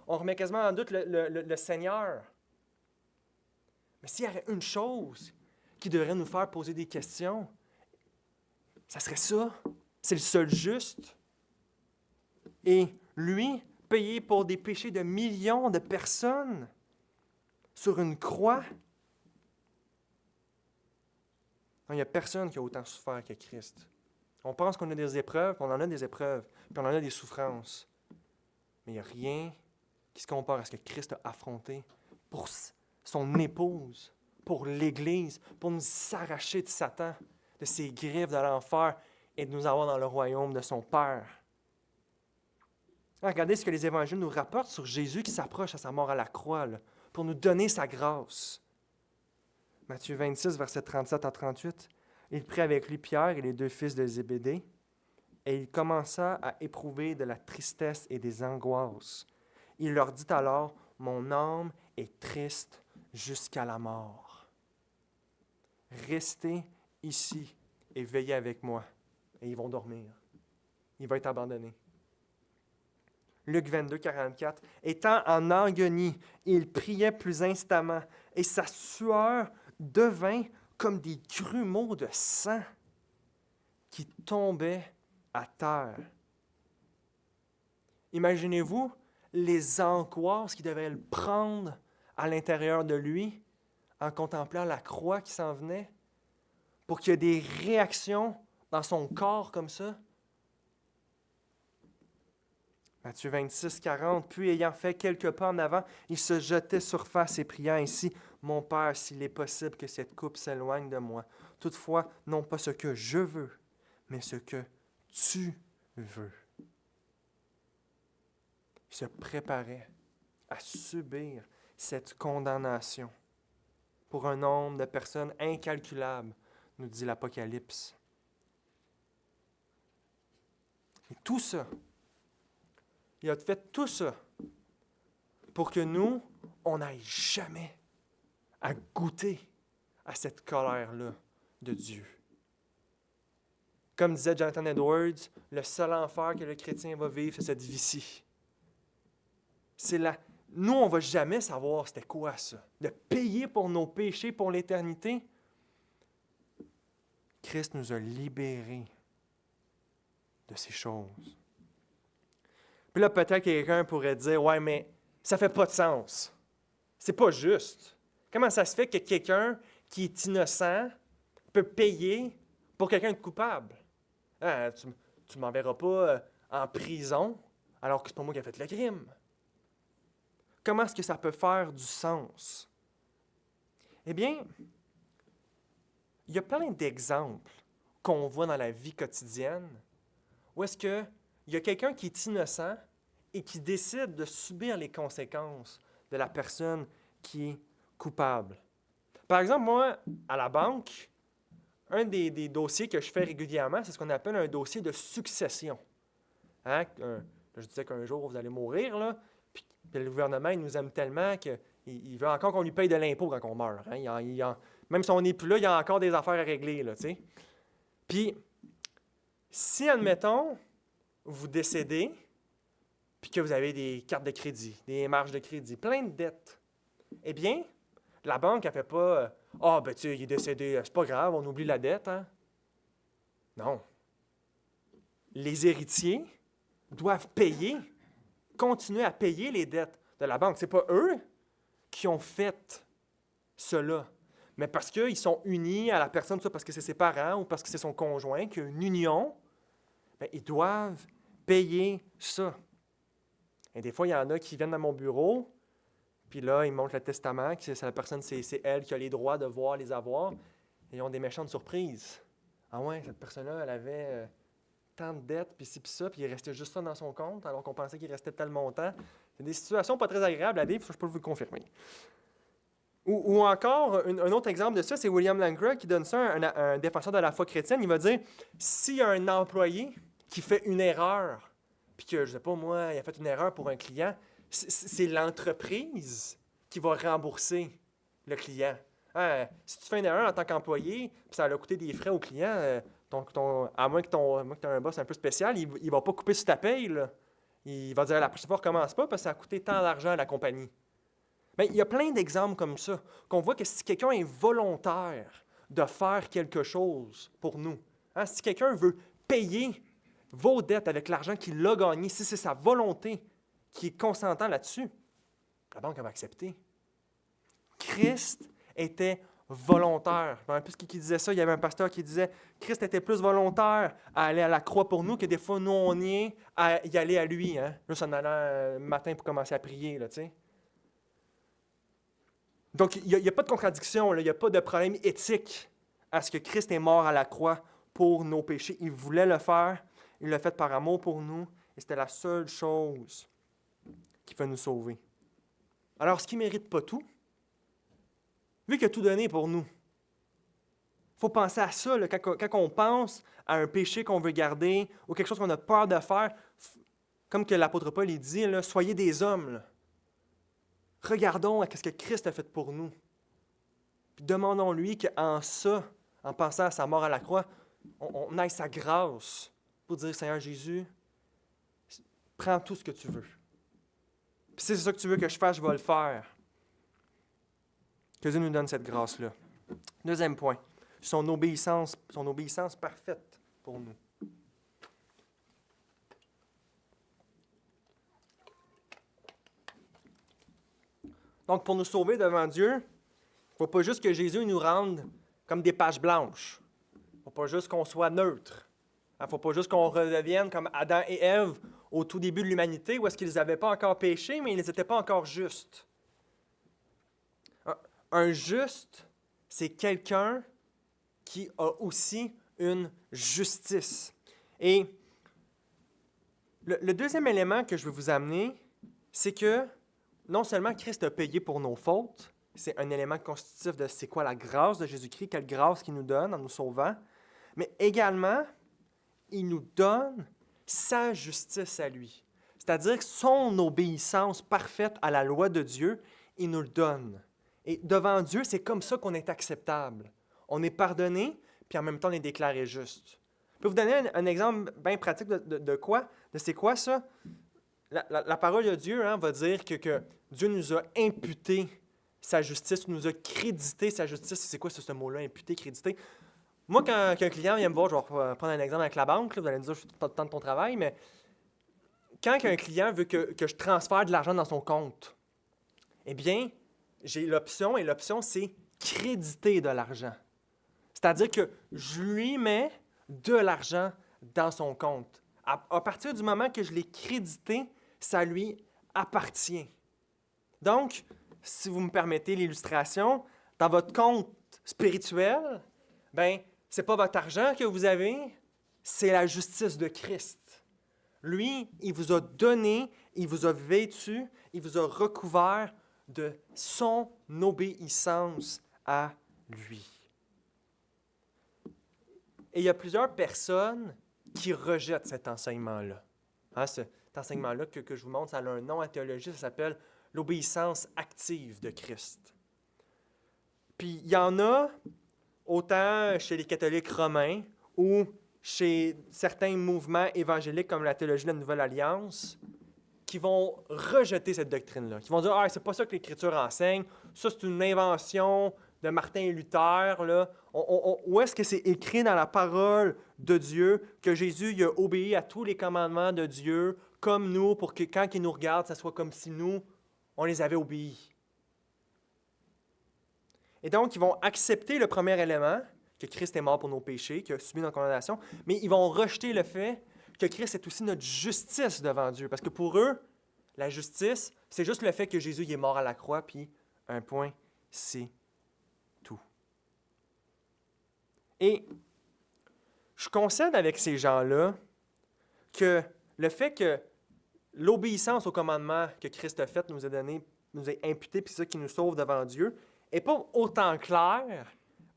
On remet quasiment en doute le Seigneur. Mais s'il y avait une chose qui devrait nous faire poser des questions, ça serait ça. C'est le seul juste. Et lui, payé pour des péchés de millions de personnes sur une croix, non, il n'y a personne qui a autant souffert que Christ. On pense qu'on a des épreuves, on en a des épreuves, puis on en a des souffrances. Mais il n'y a rien qui se compare à ce que Christ a affronté pour son épouse, pour l'Église, pour nous s'arracher de Satan, de ses griffes de l'enfer et de nous avoir dans le royaume de son Père. Regardez ce que les évangiles nous rapportent sur Jésus qui s'approche à sa mort à la croix, là, pour nous donner sa grâce. Matthieu 26, versets 37 à 38. Il prit avec lui Pierre et les 2 fils de Zébédée, et il commença à éprouver de la tristesse et des angoisses. Il leur dit alors, « Mon âme est triste jusqu'à la mort. Restez ici et veillez avec moi. » Et ils vont dormir. Il va être abandonné. Luc 22, 44. Étant en agonie, il priait plus instamment, et sa sueur devint comme des grumeaux de sang qui tombaient à terre. Imaginez-vous les angoisses qui devaient le prendre à l'intérieur de lui en contemplant la croix qui s'en venait, pour qu'il y ait des réactions dans son corps comme ça. Matthieu 26, 40. Puis, ayant fait quelques pas en avant, il se jetait sur face et pria ainsi, « Mon Père, s'il est possible que cette coupe s'éloigne de moi. Toutefois, non pas ce que je veux, mais ce que tu veux. » Il se préparait à subir cette condamnation pour un nombre de personnes incalculables, nous dit l'Apocalypse. Et tout ça, il a fait tout ça pour que nous, on n'aille jamais à goûter à cette colère-là de Dieu. Comme disait Jonathan Edwards, le seul enfer que le chrétien va vivre, c'est cette vie-ci. Nous, on ne va jamais savoir c'était quoi ça. De payer pour nos péchés pour l'éternité. Christ nous a libérés de ces choses. Puis là, peut-être que quelqu'un pourrait dire, « Ouais, mais ça ne fait pas de sens. C'est pas juste. Comment ça se fait que quelqu'un qui est innocent peut payer pour quelqu'un de coupable? Tu ne m'enverras pas en prison alors que c'est pas moi qui ai fait le crime. » Comment est-ce que ça peut faire du sens? Eh bien, il y a plein d'exemples qu'on voit dans la vie quotidienne où est-ce qu'il y a quelqu'un qui est innocent et qui décide de subir les conséquences de la personne qui est coupable. Par exemple, moi, à la banque, un des dossiers que je fais régulièrement, c'est ce qu'on appelle un dossier de succession. Je disais qu'un jour, vous allez mourir, là, puis le gouvernement, il nous aime tellement qu'il veut encore qu'on lui paye de l'impôt quand on meurt. Même si on n'est plus là, il y a encore des affaires à régler, là, tu sais. Puis, si, admettons, vous décédez, puis que vous avez des cartes de crédit, des marges de crédit, plein de dettes, eh bien, la banque, elle ne fait pas « Ah, ben tu sais, il est décédé, c'est pas grave, on oublie la dette, hein? » Non. Les héritiers doivent continuer à payer les dettes de la banque. Ce n'est pas eux qui ont fait cela. mais parce qu'ils sont unis à la personne, soit parce que c'est ses parents ou parce que c'est son conjoint, qu'il y a une union, bien, ils doivent payer ça. Et des fois, il y en a qui viennent dans mon bureau, puis là, ils montrent le testament, que c'est la personne, c'est elle qui a les droits de voir les avoirs, et ils ont des méchantes surprises. Ah ouais, cette personne-là, elle avait tant de dettes, puis ci, puis ça, puis il restait juste ça dans son compte, alors qu'on pensait qu'il restait tel montant. C'est des situations pas très agréables à vivre, ça, je peux vous le confirmer. Ou encore, un autre exemple de ça, c'est William Lancre qui donne ça à un défenseur de la foi chrétienne. Il va dire, s'il y a un employé qui fait une erreur, puis que, je ne sais pas moi, il a fait une erreur pour un client, c'est l'entreprise qui va rembourser le client. Hein, si tu fais une erreur en tant qu'employé, puis ça a coûté des frais au client, à moins que tu aies un boss un peu spécial, il ne va pas couper sur ta paye, là. Il va dire, la prochaine fois, ne recommence pas parce que ça a coûté tant d'argent à la compagnie. Bien, il y a plein d'exemples comme ça, qu'on voit que si quelqu'un est volontaire de faire quelque chose pour nous, hein, si quelqu'un veut payer vos dettes avec l'argent qu'il a gagné, si c'est sa volonté qui est consentant là-dessus, la banque va accepter. Christ était volontaire. Je me rappelle plus qui disait ça. Il y avait un pasteur qui disait « Christ était plus volontaire à aller à la croix pour nous que des fois, nous, on y est à y aller à lui. Hein? » Juste en allant le matin pour commencer à prier, là, tu sais. Donc, il n'y a pas de contradiction, il n'y a pas de problème éthique à ce que Christ est mort à la croix pour nos péchés. Il voulait le faire, il l'a fait par amour pour nous, et c'était la seule chose qui peut nous sauver. Alors, ce qui ne mérite pas tout, vu qu'il a tout donné pour nous, il faut penser à ça, là, quand on pense à un péché qu'on veut garder ou quelque chose qu'on a peur de faire, comme que l'apôtre Paul il dit, là, soyez des hommes. Là. Regardons à ce que Christ a fait pour nous. Puis demandons-lui qu'en ça, en pensant à sa mort à la croix, on aille sa grâce pour dire, Seigneur Jésus, prends tout ce que tu veux. Puis si c'est ça que tu veux que je fasse, je vais le faire. Que Dieu nous donne cette grâce-là. Deuxième point, son obéissance parfaite pour nous. Donc, pour nous sauver devant Dieu, il ne faut pas juste que Jésus nous rende comme des pages blanches. Il ne faut pas juste qu'on soit neutre. Il ne faut pas juste qu'on redevienne comme Adam et Ève au tout début de l'humanité, où est-ce qu'ils n'avaient pas encore péché, mais ils n'étaient pas encore justes. Un juste, c'est quelqu'un qui a aussi une justice. Et le deuxième élément que je veux vous amener, c'est que non seulement Christ a payé pour nos fautes, c'est un élément constitutif de c'est quoi la grâce de Jésus-Christ, quelle grâce qu'il nous donne en nous sauvant, mais également, il nous donne sa justice à lui. C'est-à-dire que son obéissance parfaite à la loi de Dieu, il nous le donne. Et devant Dieu, c'est comme ça qu'on est acceptable. On est pardonné, puis en même temps, on est déclaré juste. Je peux vous donner un exemple bien pratique de quoi? De c'est quoi ça? La parole de Dieu va dire que Dieu nous a imputé sa justice, nous a crédité sa justice. C'est quoi ce mot-là, imputé, crédité? Moi, quand un client vient me voir, je vais prendre un exemple avec la banque, là, vous allez me dire, je suis tout le temps de ton travail, mais quand un client veut que je transfère de l'argent dans son compte, eh bien, j'ai l'option, et l'option, c'est créditer de l'argent. C'est-à-dire que je lui mets de l'argent dans son compte. À partir du moment que je l'ai crédité, ça lui appartient. Donc, si vous me permettez l'illustration, dans votre compte spirituel, bien, ce n'est pas votre argent que vous avez, c'est la justice de Christ. Lui, il vous a donné, il vous a vêtu, il vous a recouvert de son obéissance à lui. Et il y a plusieurs personnes qui rejettent cet enseignement-là. Hein, cet enseignement-là que je vous montre, ça a un nom en théologie, ça s'appelle l'obéissance active de Christ. Puis il y en a autant chez les catholiques romains ou chez certains mouvements évangéliques comme la théologie de la Nouvelle Alliance qui vont rejeter cette doctrine-là, qui vont dire « Ah, c'est pas ça que l'Écriture enseigne, ça c'est une invention de Martin et Luther. Là. Où est-ce que c'est écrit dans la parole de Dieu que Jésus il a obéi à tous les commandements de Dieu comme nous pour que quand il nous regarde, ça soit comme si nous, on les avait obéis. » Et donc, ils vont accepter le premier élément, que Christ est mort pour nos péchés, qu'il a subi notre condamnation, mais ils vont rejeter le fait que Christ est aussi notre justice devant Dieu. Parce que pour eux, la justice, c'est juste le fait que Jésus il est mort à la croix, puis un point, c'est tout. Et je concède avec ces gens-là que le fait que l'obéissance au commandement que Christ a fait nous est donné, nous est imputée, puis c'est ça qui nous sauve devant Dieu, n'est pas autant clair,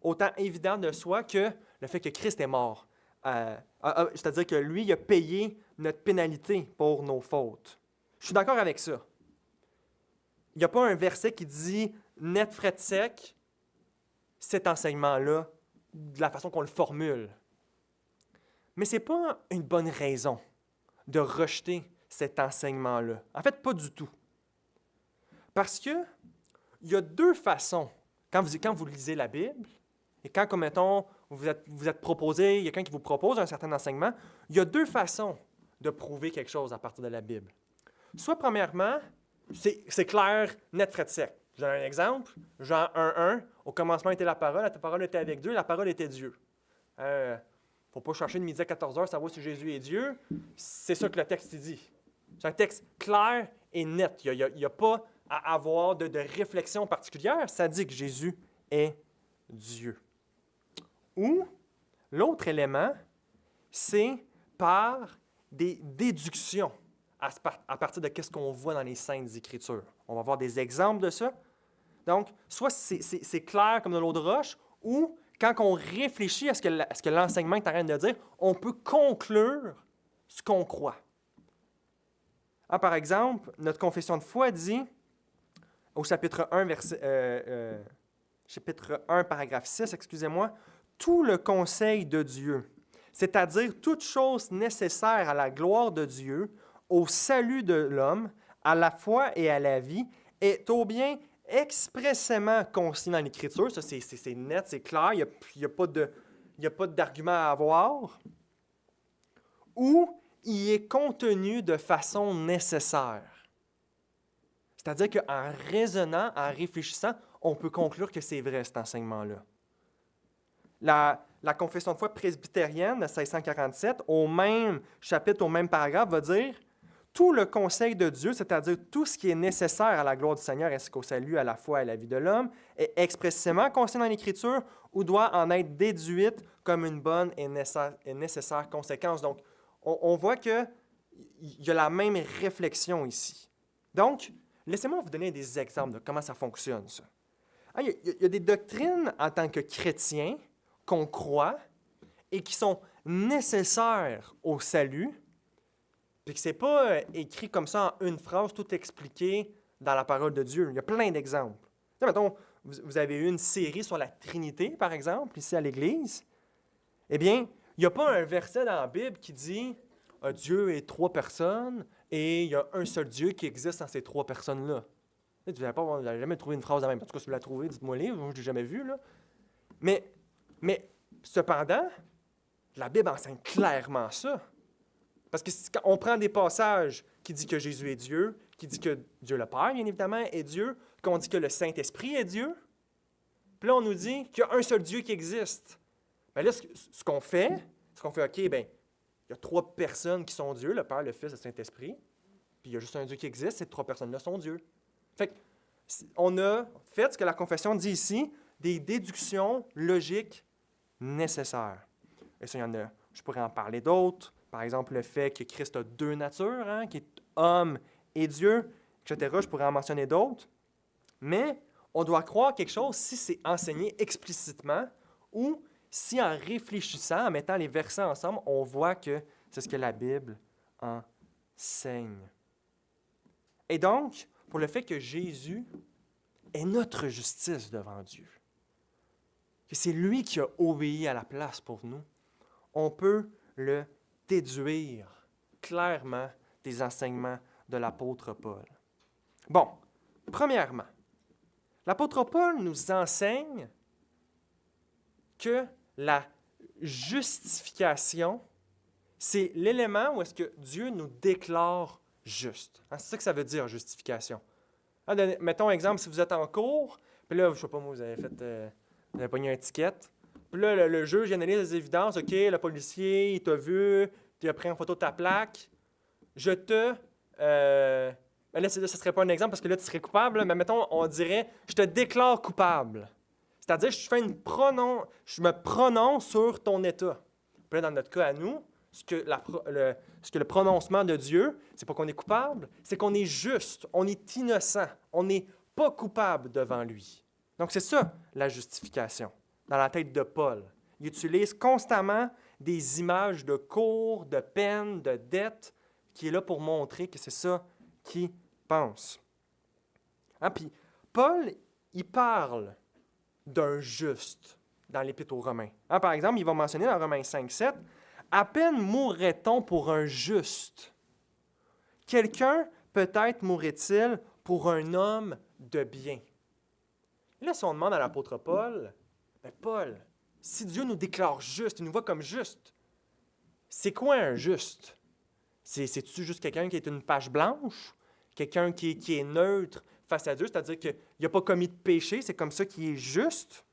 autant évident de soi que le fait que Christ est mort. C'est-à-dire que lui, il a payé notre pénalité pour nos fautes. Je suis d'accord avec ça. Il n'y a pas un verset qui dit net, frais de sec, cet enseignement-là, de la façon qu'on le formule. Mais ce n'est pas une bonne raison de rejeter cet enseignement-là. En fait, pas du tout. Parce que il y a deux façons, quand vous lisez la Bible, et quand, comme mettons, vous êtes proposé, il y a quelqu'un qui vous propose un certain enseignement, il y a deux façons de prouver quelque chose à partir de la Bible. Soit, premièrement, c'est clair, net, frais de sec. Je donne un exemple. Jean 1:1, au commencement était la parole était avec Dieu, la parole était Dieu. Il ne faut pas chercher de midi à 14h, savoir si Jésus est Dieu. C'est ça que le texte dit. C'est un texte clair et net. Il n'y a pas à avoir de réflexion particulière. Ça dit que Jésus est Dieu. Ou, l'autre élément, c'est par des déductions à partir de ce qu'on voit dans les Saintes Écritures. On va voir des exemples de ça. Donc, soit c'est clair comme de l'eau de roche, ou quand on réfléchit à ce que l'enseignement est en train de dire, on peut conclure ce qu'on croit. Par exemple, notre confession de foi dit, au chapitre 1, chapitre 1, paragraphe 6, excusez-moi, « Tout le conseil de Dieu, c'est-à-dire toute chose nécessaire à la gloire de Dieu, au salut de l'homme, à la foi et à la vie, est au bien expressément consigné dans l'Écriture. » Ça, c'est net, c'est clair, il n'y a pas d'argument à avoir. Ou il est contenu de façon nécessaire. C'est-à-dire qu'en raisonnant, en réfléchissant, on peut conclure que c'est vrai, cet enseignement-là. La confession de foi presbytérienne de 1647, au même chapitre, au même paragraphe, va dire « Tout le conseil de Dieu, c'est-à-dire tout ce qui est nécessaire à la gloire du Seigneur ainsi qu'au salut, à la foi et à la vie de l'homme, est expressément consigné dans l'Écriture ou doit en être déduite comme une bonne et nécessaire conséquence. » Donc, on voit qu'il y a la même réflexion ici. Donc, laissez-moi vous donner des exemples de comment ça fonctionne, ça. Il y a des doctrines en tant que chrétien qu'on croit et qui sont nécessaires au salut, puis que ce n'est pas écrit comme ça en une phrase, tout expliqué dans la parole de Dieu. Il y a plein d'exemples. Mettons, vous avez eu une série sur la Trinité, par exemple, ici à l'Église. Eh bien, il n'y a pas un verset dans la Bible qui dit « Dieu est trois personnes et il y a un seul Dieu qui existe dans ces trois personnes-là. » Vous n'avez jamais trouvé une phrase de même. En tout cas, si vous la trouvez, dites-moi les. Moi, je ne l'ai jamais vue, là. Mais cependant, la Bible enseigne clairement ça. Parce que quand on prend des passages qui disent que Jésus est Dieu, qui dit que Dieu le Père, bien évidemment, est Dieu, qu'on dit que le Saint-Esprit est Dieu, puis là, on nous dit qu'il y a un seul Dieu qui existe. Bien là, ce qu'on fait, OK, bien, il y a trois personnes qui sont Dieu, le Père, le Fils et le Saint-Esprit, puis il y a juste un Dieu qui existe, ces trois personnes-là sont Dieu. Fait qu'on a fait ce que la confession dit ici, des déductions logiques nécessaires. Et ça, il y en a, je pourrais en parler d'autres. Par exemple, le fait que Christ a deux natures, qui est homme et Dieu, etc. Je pourrais en mentionner d'autres. Mais on doit croire quelque chose si c'est enseigné explicitement ou si en réfléchissant, en mettant les versets ensemble, on voit que c'est ce que la Bible enseigne. Et donc, pour le fait que Jésus est notre justice devant Dieu, que c'est lui qui a obéi à la place pour nous, on peut le déduire clairement des enseignements de l'apôtre Paul. Bon, premièrement, l'apôtre Paul nous enseigne que la justification, c'est l'élément où est-ce que Dieu nous déclare juste. C'est ça que ça veut dire, justification. Mettons un exemple, si vous êtes en cours, Puis là, je sais pas, moi, vous avez pogné un ticket. Puis là, le juge analyse les évidences. OK, le policier, il t'a vu, il a pris en photo de ta plaque. Je te... ben là, ça ne serait pas un exemple parce que là, tu serais coupable, mais mettons, on dirait, je te déclare coupable. C'est-à-dire, je me prononce sur ton état. Puis là, dans notre cas à nous, ce que le prononcement de Dieu, c'est pas qu'on est coupable, c'est qu'on est juste, on est innocent, on n'est pas coupable devant lui. Donc, c'est ça, la justification, dans la tête de Paul. Il utilise constamment des images de cour, de peine, de dette, qui est là pour montrer que c'est ça qu'il pense. Hein? Puis, Paul, il parle d'un juste dans l'Épître aux Romains. Hein, par exemple, il va mentionner dans Romains 5:7, « À peine mourrait-on pour un juste. Quelqu'un, peut-être mourrait-il pour un homme de bien. » Et là, si on demande à l'apôtre Paul, « Ben Paul, si Dieu nous déclare juste, il nous voit comme juste, c'est quoi un juste? C'est-tu juste quelqu'un qui est une page blanche? Quelqu'un qui est neutre face à Dieu, c'est-à-dire qu'il n'a pas commis de péché, c'est comme ça qu'il est juste? »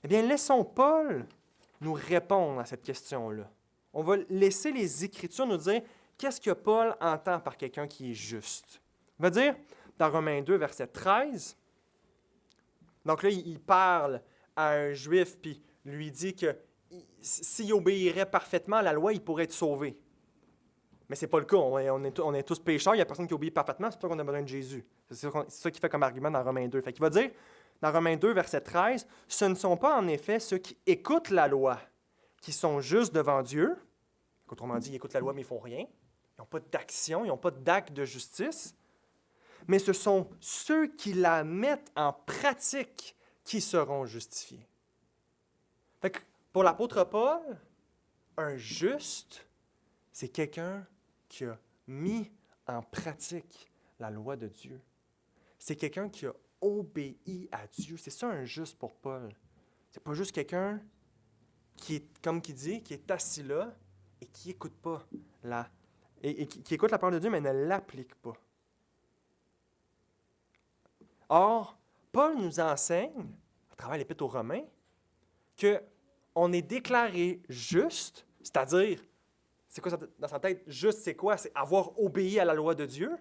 Eh bien, laissons Paul nous répondre à cette question-là. On va laisser les Écritures nous dire qu'est-ce que Paul entend par quelqu'un qui est juste. Il va dire, dans Romains 2, verset 13, donc là, il parle à un Juif, puis lui dit que s'il obéirait parfaitement à la loi, il pourrait être sauvé. Mais ce n'est pas le cas. On est tous pécheurs, il n'y a personne qui obéit parfaitement, c'est pour ça qu'on a besoin de Jésus. C'est ça qu'il fait comme argument dans Romains 2. Fait qu'il va dire, dans Romains 2, verset 13, « Ce ne sont pas en effet ceux qui écoutent la loi qui sont justes devant Dieu. » Autrement dit, ils écoutent la loi, mais ils ne font rien. Ils n'ont pas d'action, ils n'ont pas d'acte de justice. Mais ce sont ceux qui la mettent en pratique qui seront justifiés. Fait que pour l'apôtre Paul, un juste, c'est quelqu'un qui a mis en pratique la loi de Dieu. C'est quelqu'un qui a obéi à Dieu. C'est ça un juste pour Paul. C'est pas juste quelqu'un qui est, comme qui dit, qui est assis là et qui n'écoute pas qui écoute la parole de Dieu, mais ne l'applique pas. Or, Paul nous enseigne, à travers l'Épître aux Romains, qu'on est déclaré juste, c'est-à-dire, c'est quoi dans sa tête? Juste, c'est quoi? C'est avoir obéi à la loi de Dieu,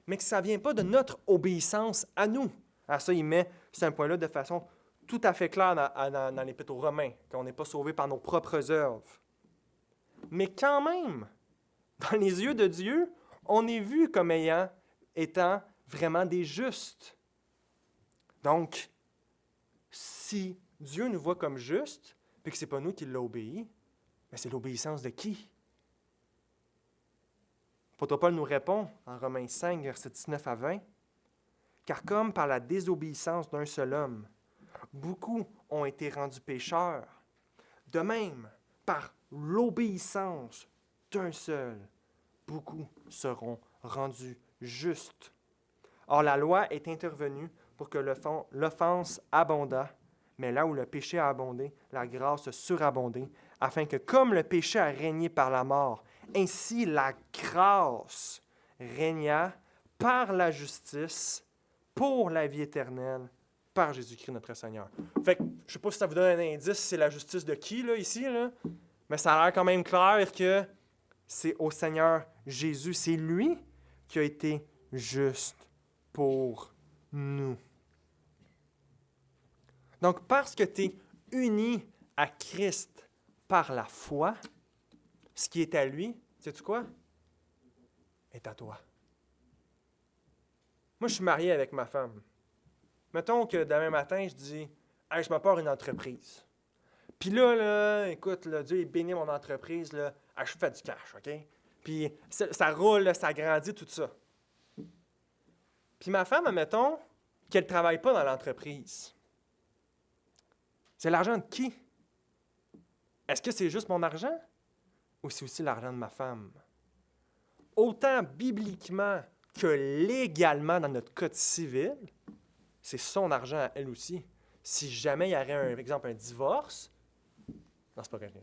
mais que ça ne vient pas de notre obéissance à nous. À ça, il met ce point-là de façon tout à fait claire dans l'Épître aux Romains, qu'on n'est pas sauvé par nos propres œuvres. Mais quand même, dans les yeux de Dieu, on est vu comme étant vraiment des justes. Donc, si Dieu nous voit comme justes, puis que ce n'est pas nous qui l'avons obéi, mais c'est l'obéissance de qui? L'apôtre Paul nous répond en Romains 5, versets 19 à 20, « Car comme par la désobéissance d'un seul homme, beaucoup ont été rendus pécheurs, de même, par l'obéissance d'un seul, beaucoup seront rendus justes. Or, la loi est intervenue pour que l'offense abondât, mais là où le péché a abondé, la grâce a surabondé, afin que comme le péché a régné par la mort, ainsi la grâce régna par la justice pour la vie éternelle par Jésus-Christ notre Seigneur. » Fait que, je ne sais pas si ça vous donne un indice, c'est la justice de qui, là, ici, là? Mais ça a l'air quand même clair que c'est au Seigneur Jésus. C'est lui qui a été juste pour nous. Donc, parce que tu es uni à Christ par la foi, ce qui est à lui, sais-tu quoi? Est à toi. Moi, je suis marié avec ma femme. Mettons que demain matin, je dis hey, je me pars une entreprise. Puis là, écoute, là, Dieu est béni mon entreprise, là, je fais du cash, OK? Puis ça roule, là, ça grandit, tout ça. Puis ma femme, admettons, qu'elle ne travaille pas dans l'entreprise. C'est l'argent de qui? Est-ce que c'est juste mon argent? Ou c'est aussi l'argent de ma femme? Autant bibliquement que légalement dans notre code civil, c'est son argent à elle aussi. Si jamais il y aurait, par exemple, un divorce, non, c'est pas vrai.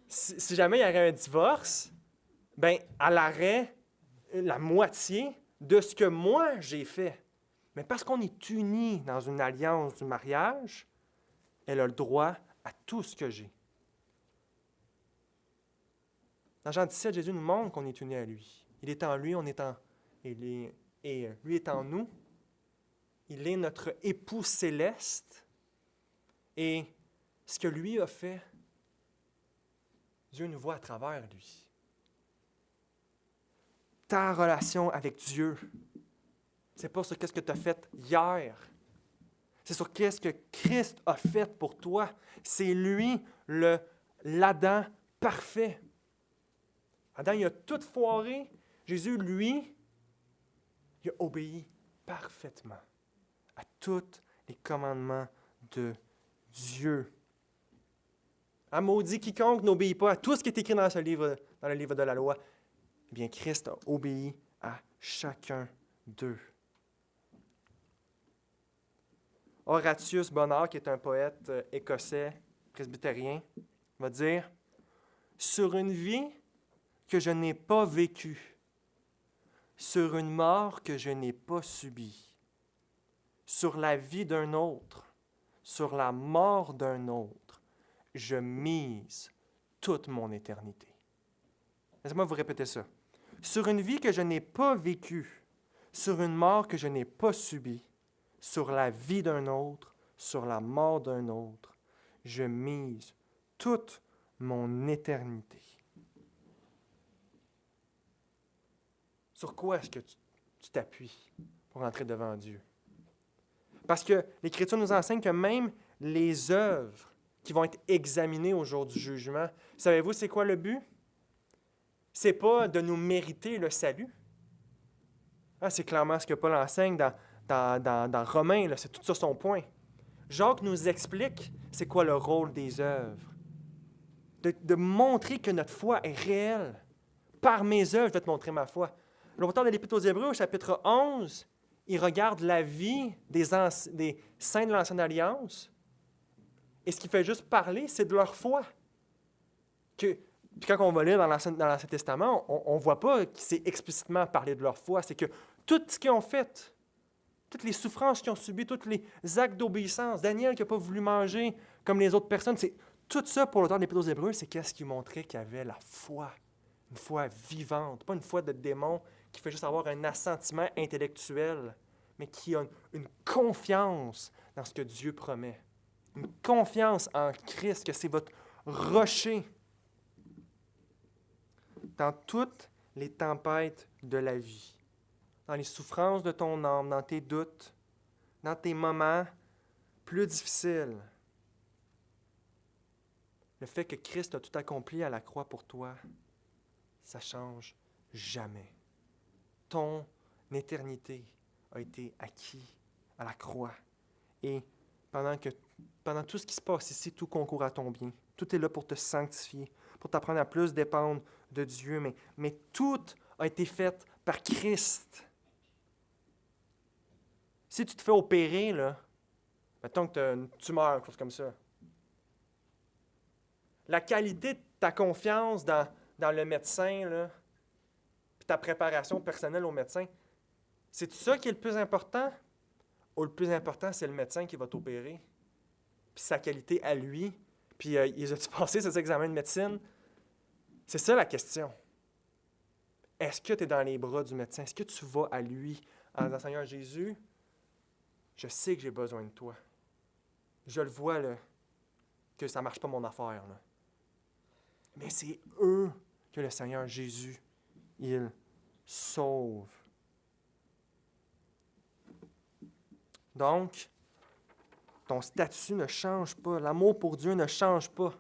Si jamais il y aurait un divorce, ben, elle aurait la moitié de ce que moi j'ai fait. Mais parce qu'on est unis dans une alliance du mariage, elle a le droit à tout ce que j'ai. Dans Jean 17, Jésus nous montre qu'on est unis à lui. Il est en lui, on est en... et lui est en nous. Il est notre époux céleste. Et ce que lui a fait, Dieu nous voit à travers lui. Ta relation avec Dieu, c'est pas sur qu'est-ce que tu as fait hier. C'est sur qu'est-ce que Christ a fait pour toi. C'est lui, l'Adam parfait. Adam, il a tout foiré. Jésus, lui, il a obéi parfaitement à tous les commandements de Dieu. À maudit quiconque n'obéit pas à tout ce qui est écrit dans le livre de la loi. Eh bien, Christ a obéi à chacun d'eux. Horatius Bonar, qui est un poète écossais, presbytérien, va dire « Sur une vie que je n'ai pas vécue, sur une mort que je n'ai pas subie, sur la vie d'un autre, sur la mort d'un autre, je mise toute mon éternité. » Laissez-moi vous répéter ça. Sur une vie que je n'ai pas vécue, sur une mort que je n'ai pas subie, sur la vie d'un autre, sur la mort d'un autre, je mise toute mon éternité. Sur quoi est-ce que tu t'appuies pour entrer devant Dieu? Parce que l'Écriture nous enseigne que même les œuvres qui vont être examinées au jour du jugement, savez-vous c'est quoi le but? C'est pas de nous mériter le salut. C'est clairement ce que Paul enseigne dans Romains, là, c'est tout ça son point. Jacques nous explique c'est quoi le rôle des œuvres. De montrer que notre foi est réelle. Par mes œuvres, je vais te montrer ma foi. L'auteur de l'Épître aux Hébreux, au chapitre 11, il regarde la vie des saints de l'Ancienne Alliance, et ce qu'il fait juste parler, c'est de leur foi. Puis quand on va lire dans l'Ancien Testament, on ne voit pas que c'est explicitement parler de leur foi, c'est que tout ce qu'ils ont fait, toutes les souffrances qu'ils ont subies, tous les actes d'obéissance, Daniel qui n'a pas voulu manger comme les autres personnes, c'est tout ça pour l'auteur de l'Épître aux Hébreux, c'est qu'est-ce qui montrait qu'il y avait la foi, une foi vivante, pas une foi de démon qui fait juste avoir un assentiment intellectuel, mais qui a une confiance dans ce que Dieu promet, une confiance en Christ, que c'est votre rocher. Dans toutes les tempêtes de la vie, dans les souffrances de ton âme, dans tes doutes, dans tes moments plus difficiles, le fait que Christ a tout accompli à la croix pour toi, ça ne change jamais. Ton éternité a été acquis à la croix. Et pendant tout ce qui se passe ici, tout concourt à ton bien. Tout est là pour te sanctifier, pour t'apprendre à plus dépendre de Dieu. Mais tout a été fait par Christ. Si tu te fais opérer, là, mettons que tu as une tumeur, quelque chose comme ça, la qualité de ta confiance dans le médecin, là, puis ta préparation personnelle au médecin, c'est ça qui est le plus important? Ou le plus important, c'est le médecin qui va t'opérer? Puis sa qualité à lui? Puis ils ont-tu passé ces examens de médecine? C'est ça la question. Est-ce que tu es dans les bras du médecin? Est-ce que tu vas à lui en disant, Seigneur Jésus, je sais que j'ai besoin de toi. Je le vois, là, que ça ne marche pas mon affaire. Là. Mais c'est eux que le Seigneur Jésus, il sauve. Donc, ton statut ne change pas. L'amour pour Dieu ne change pas.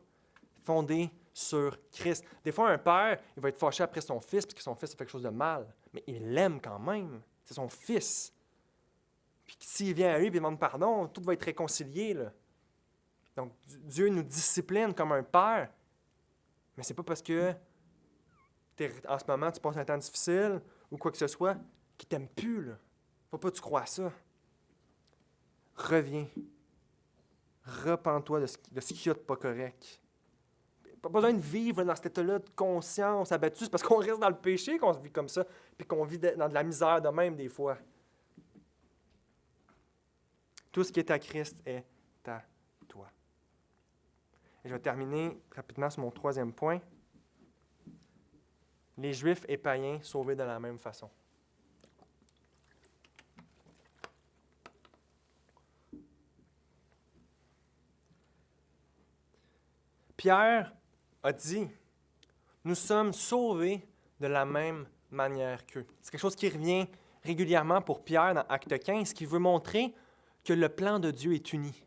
Fondé sur Christ. Des fois, un père, il va être fâché après son fils parce que son fils a fait quelque chose de mal. Mais il l'aime quand même. C'est son fils. Puis s'il vient à lui et demande pardon, tout va être réconcilié. Là. Donc, Dieu nous discipline comme un père. Mais c'est pas parce que en ce moment, tu passes un temps difficile ou quoi que ce soit qu'il t'aime plus. Là. Faut pas que tu crois ça. Reviens. Repens-toi de ce qu'il y a de pas correct. Pas besoin de vivre dans cet état-là de conscience abattue. C'est parce qu'on reste dans le péché qu'on se vit comme ça, puis qu'on vit dans de la misère de même des fois. Tout ce qui est à Christ est à toi. Et je vais terminer rapidement sur mon troisième point. Les Juifs et païens sauvés de la même façon. Pierre a dit, nous sommes sauvés de la même manière qu'eux. C'est quelque chose qui revient régulièrement pour Pierre dans Acte 15, qui veut montrer que le plan de Dieu est uni.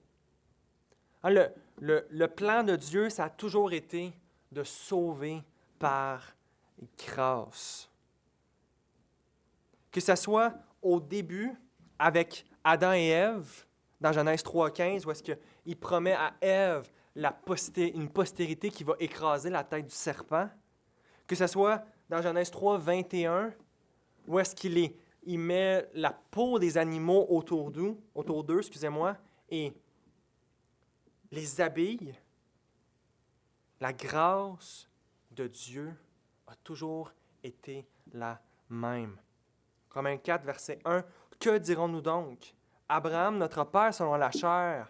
Le plan de Dieu, ça a toujours été de sauver par grâce. Que ce soit au début avec Adam et Ève, dans Genèse 3,15, où est-ce qu'il promet à Ève une postérité qui va écraser la tête du serpent, que ce soit dans Genèse 3,21, où est-ce il met la peau des animaux autour d'eux, et les habille, la grâce de Dieu a toujours été la même. Romains 4, verset 1, « Que dirons-nous donc? Abraham, notre père selon la chair,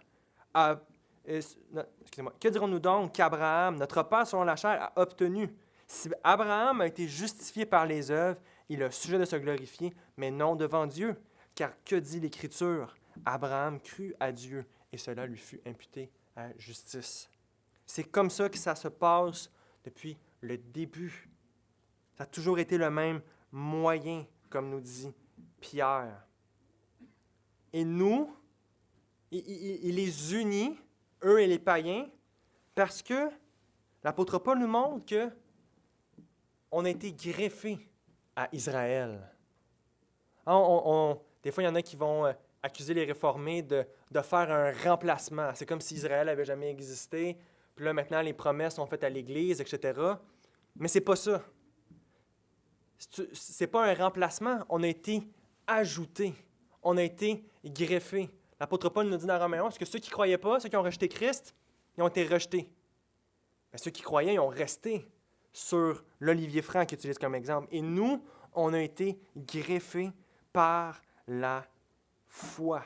que dirons-nous donc qu'Abraham, notre père selon la chair, a obtenu? Si Abraham a été justifié par les œuvres, il a sujet de se glorifier, mais non devant Dieu. Car que dit l'Écriture? Abraham crut à Dieu, et cela lui fut imputé à justice. » C'est comme ça que ça se passe depuis le début. Ça a toujours été le même moyen, comme nous dit Pierre. Et nous, il les unit, eux et les païens, parce que l'apôtre Paul nous montre qu'on a été greffés à Israël. Des fois, il y en a qui vont accuser les réformés de faire un remplacement. C'est comme si Israël n'avait jamais existé, puis là, maintenant, les promesses sont faites à l'Église, etc. Mais c'est pas ça. C'est pas un remplacement. On a été ajoutés. On a été greffés. L'apôtre Paul nous dit dans Romains 11 que ceux qui ne croyaient pas, ceux qui ont rejeté Christ, ils ont été rejetés. Mais ceux qui croyaient, ils ont resté sur l'olivier franc qu'il utilise comme exemple. Et nous, on a été greffés par la foi.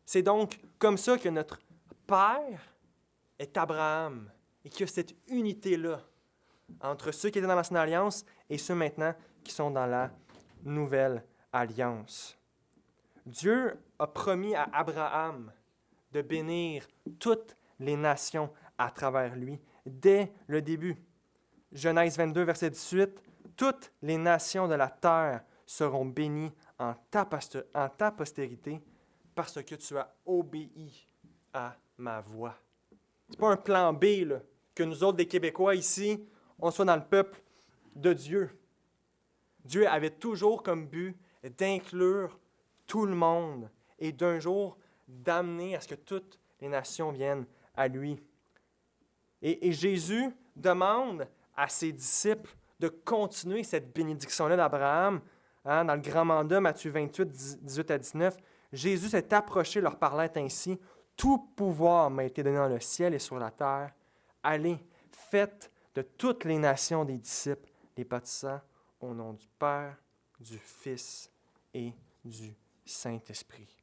C'est donc comme ça que notre Père est Abraham et qu'il y a cette unité-là entre ceux qui étaient dans l'ancienne alliance et ceux maintenant qui sont dans la nouvelle alliance. Dieu a promis à Abraham de bénir toutes les nations à travers lui dès le début. Genèse 22, verset 18, « Toutes les nations de la terre seront bénies en ta postérité parce que tu as obéi à ma voix. » Ce n'est pas un plan B, là, que nous autres, des Québécois ici, on soit dans le peuple de Dieu. Dieu avait toujours comme but d'inclure tout le monde et d'un jour d'amener à ce que toutes les nations viennent à lui. Et Jésus demande à ses disciples de continuer cette bénédiction-là d'Abraham. Dans le grand mandat, Matthieu 28, 18 à 19, Jésus s'est approché leur parlant ainsi, « Tout pouvoir m'a été donné dans le ciel et sur la terre. Allez, faites de toutes les nations des disciples, les baptisant au nom du Père, du Fils et du Saint-Esprit. »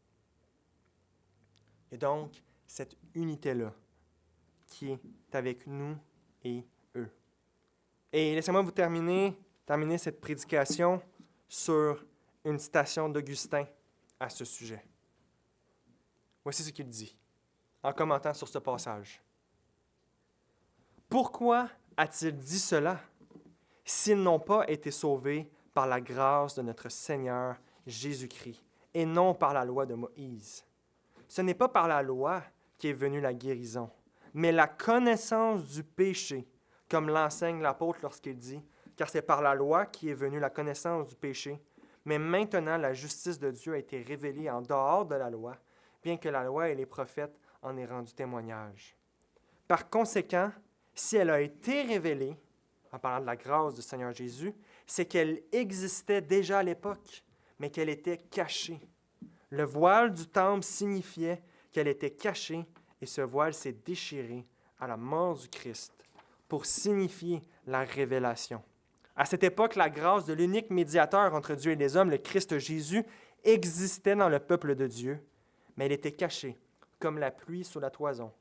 Et donc, cette unité-là qui est avec nous et eux. Et laissez-moi vous terminer cette prédication sur une citation d'Augustin à ce sujet. Voici ce qu'il dit en commentant sur ce passage. « Pourquoi a-t-il dit cela s'ils n'ont pas été sauvés par la grâce de notre Seigneur Jésus-Christ et non par la loi de Moïse? Ce n'est pas par la loi qu'est venue la guérison, mais la connaissance du péché, comme l'enseigne l'apôtre lorsqu'il dit, car c'est par la loi qu'est venue la connaissance du péché, mais maintenant la justice de Dieu a été révélée en dehors de la loi, bien que la loi et les prophètes en aient rendu témoignage. Par conséquent, si elle a été révélée, en parlant de la grâce du Seigneur Jésus, c'est qu'elle existait déjà à l'époque, mais qu'elle était cachée. Le voile du temple signifiait qu'elle était cachée et ce voile s'est déchiré à la mort du Christ pour signifier la révélation. À cette époque, la grâce de l'unique médiateur entre Dieu et les hommes, le Christ Jésus, existait dans le peuple de Dieu, mais elle était cachée, comme la pluie sur la toison.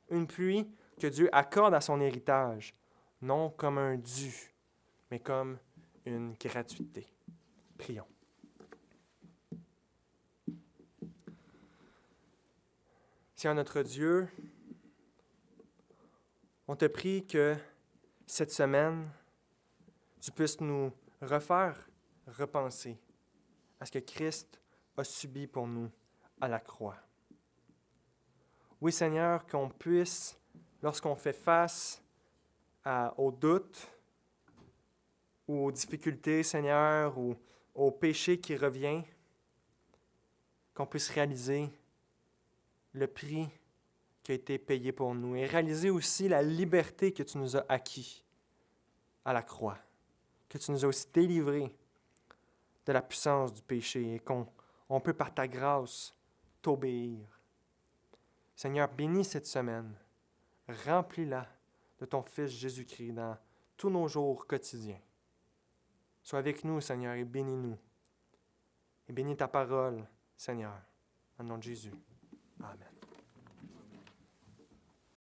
Une pluie que Dieu accorde à son héritage, non comme un dû, mais comme une gratuité. Prions. Seigneur notre Dieu, on te prie que cette semaine, tu puisses nous refaire repenser à ce que Christ a subi pour nous à la croix. Oui, Seigneur, qu'on puisse, lorsqu'on fait face aux doutes ou aux difficultés, Seigneur, ou au péché qui revient, qu'on puisse réaliser le prix qui a été payé pour nous et réaliser aussi la liberté que tu nous as acquis à la croix, que tu nous as aussi délivrés de la puissance du péché et qu'on peut par ta grâce t'obéir. Seigneur, bénis cette semaine, remplis-la de ton Fils Jésus-Christ dans tous nos jours quotidiens. Sois avec nous, Seigneur, et bénis-nous. Et bénis ta parole, Seigneur, au nom de Jésus. Amen.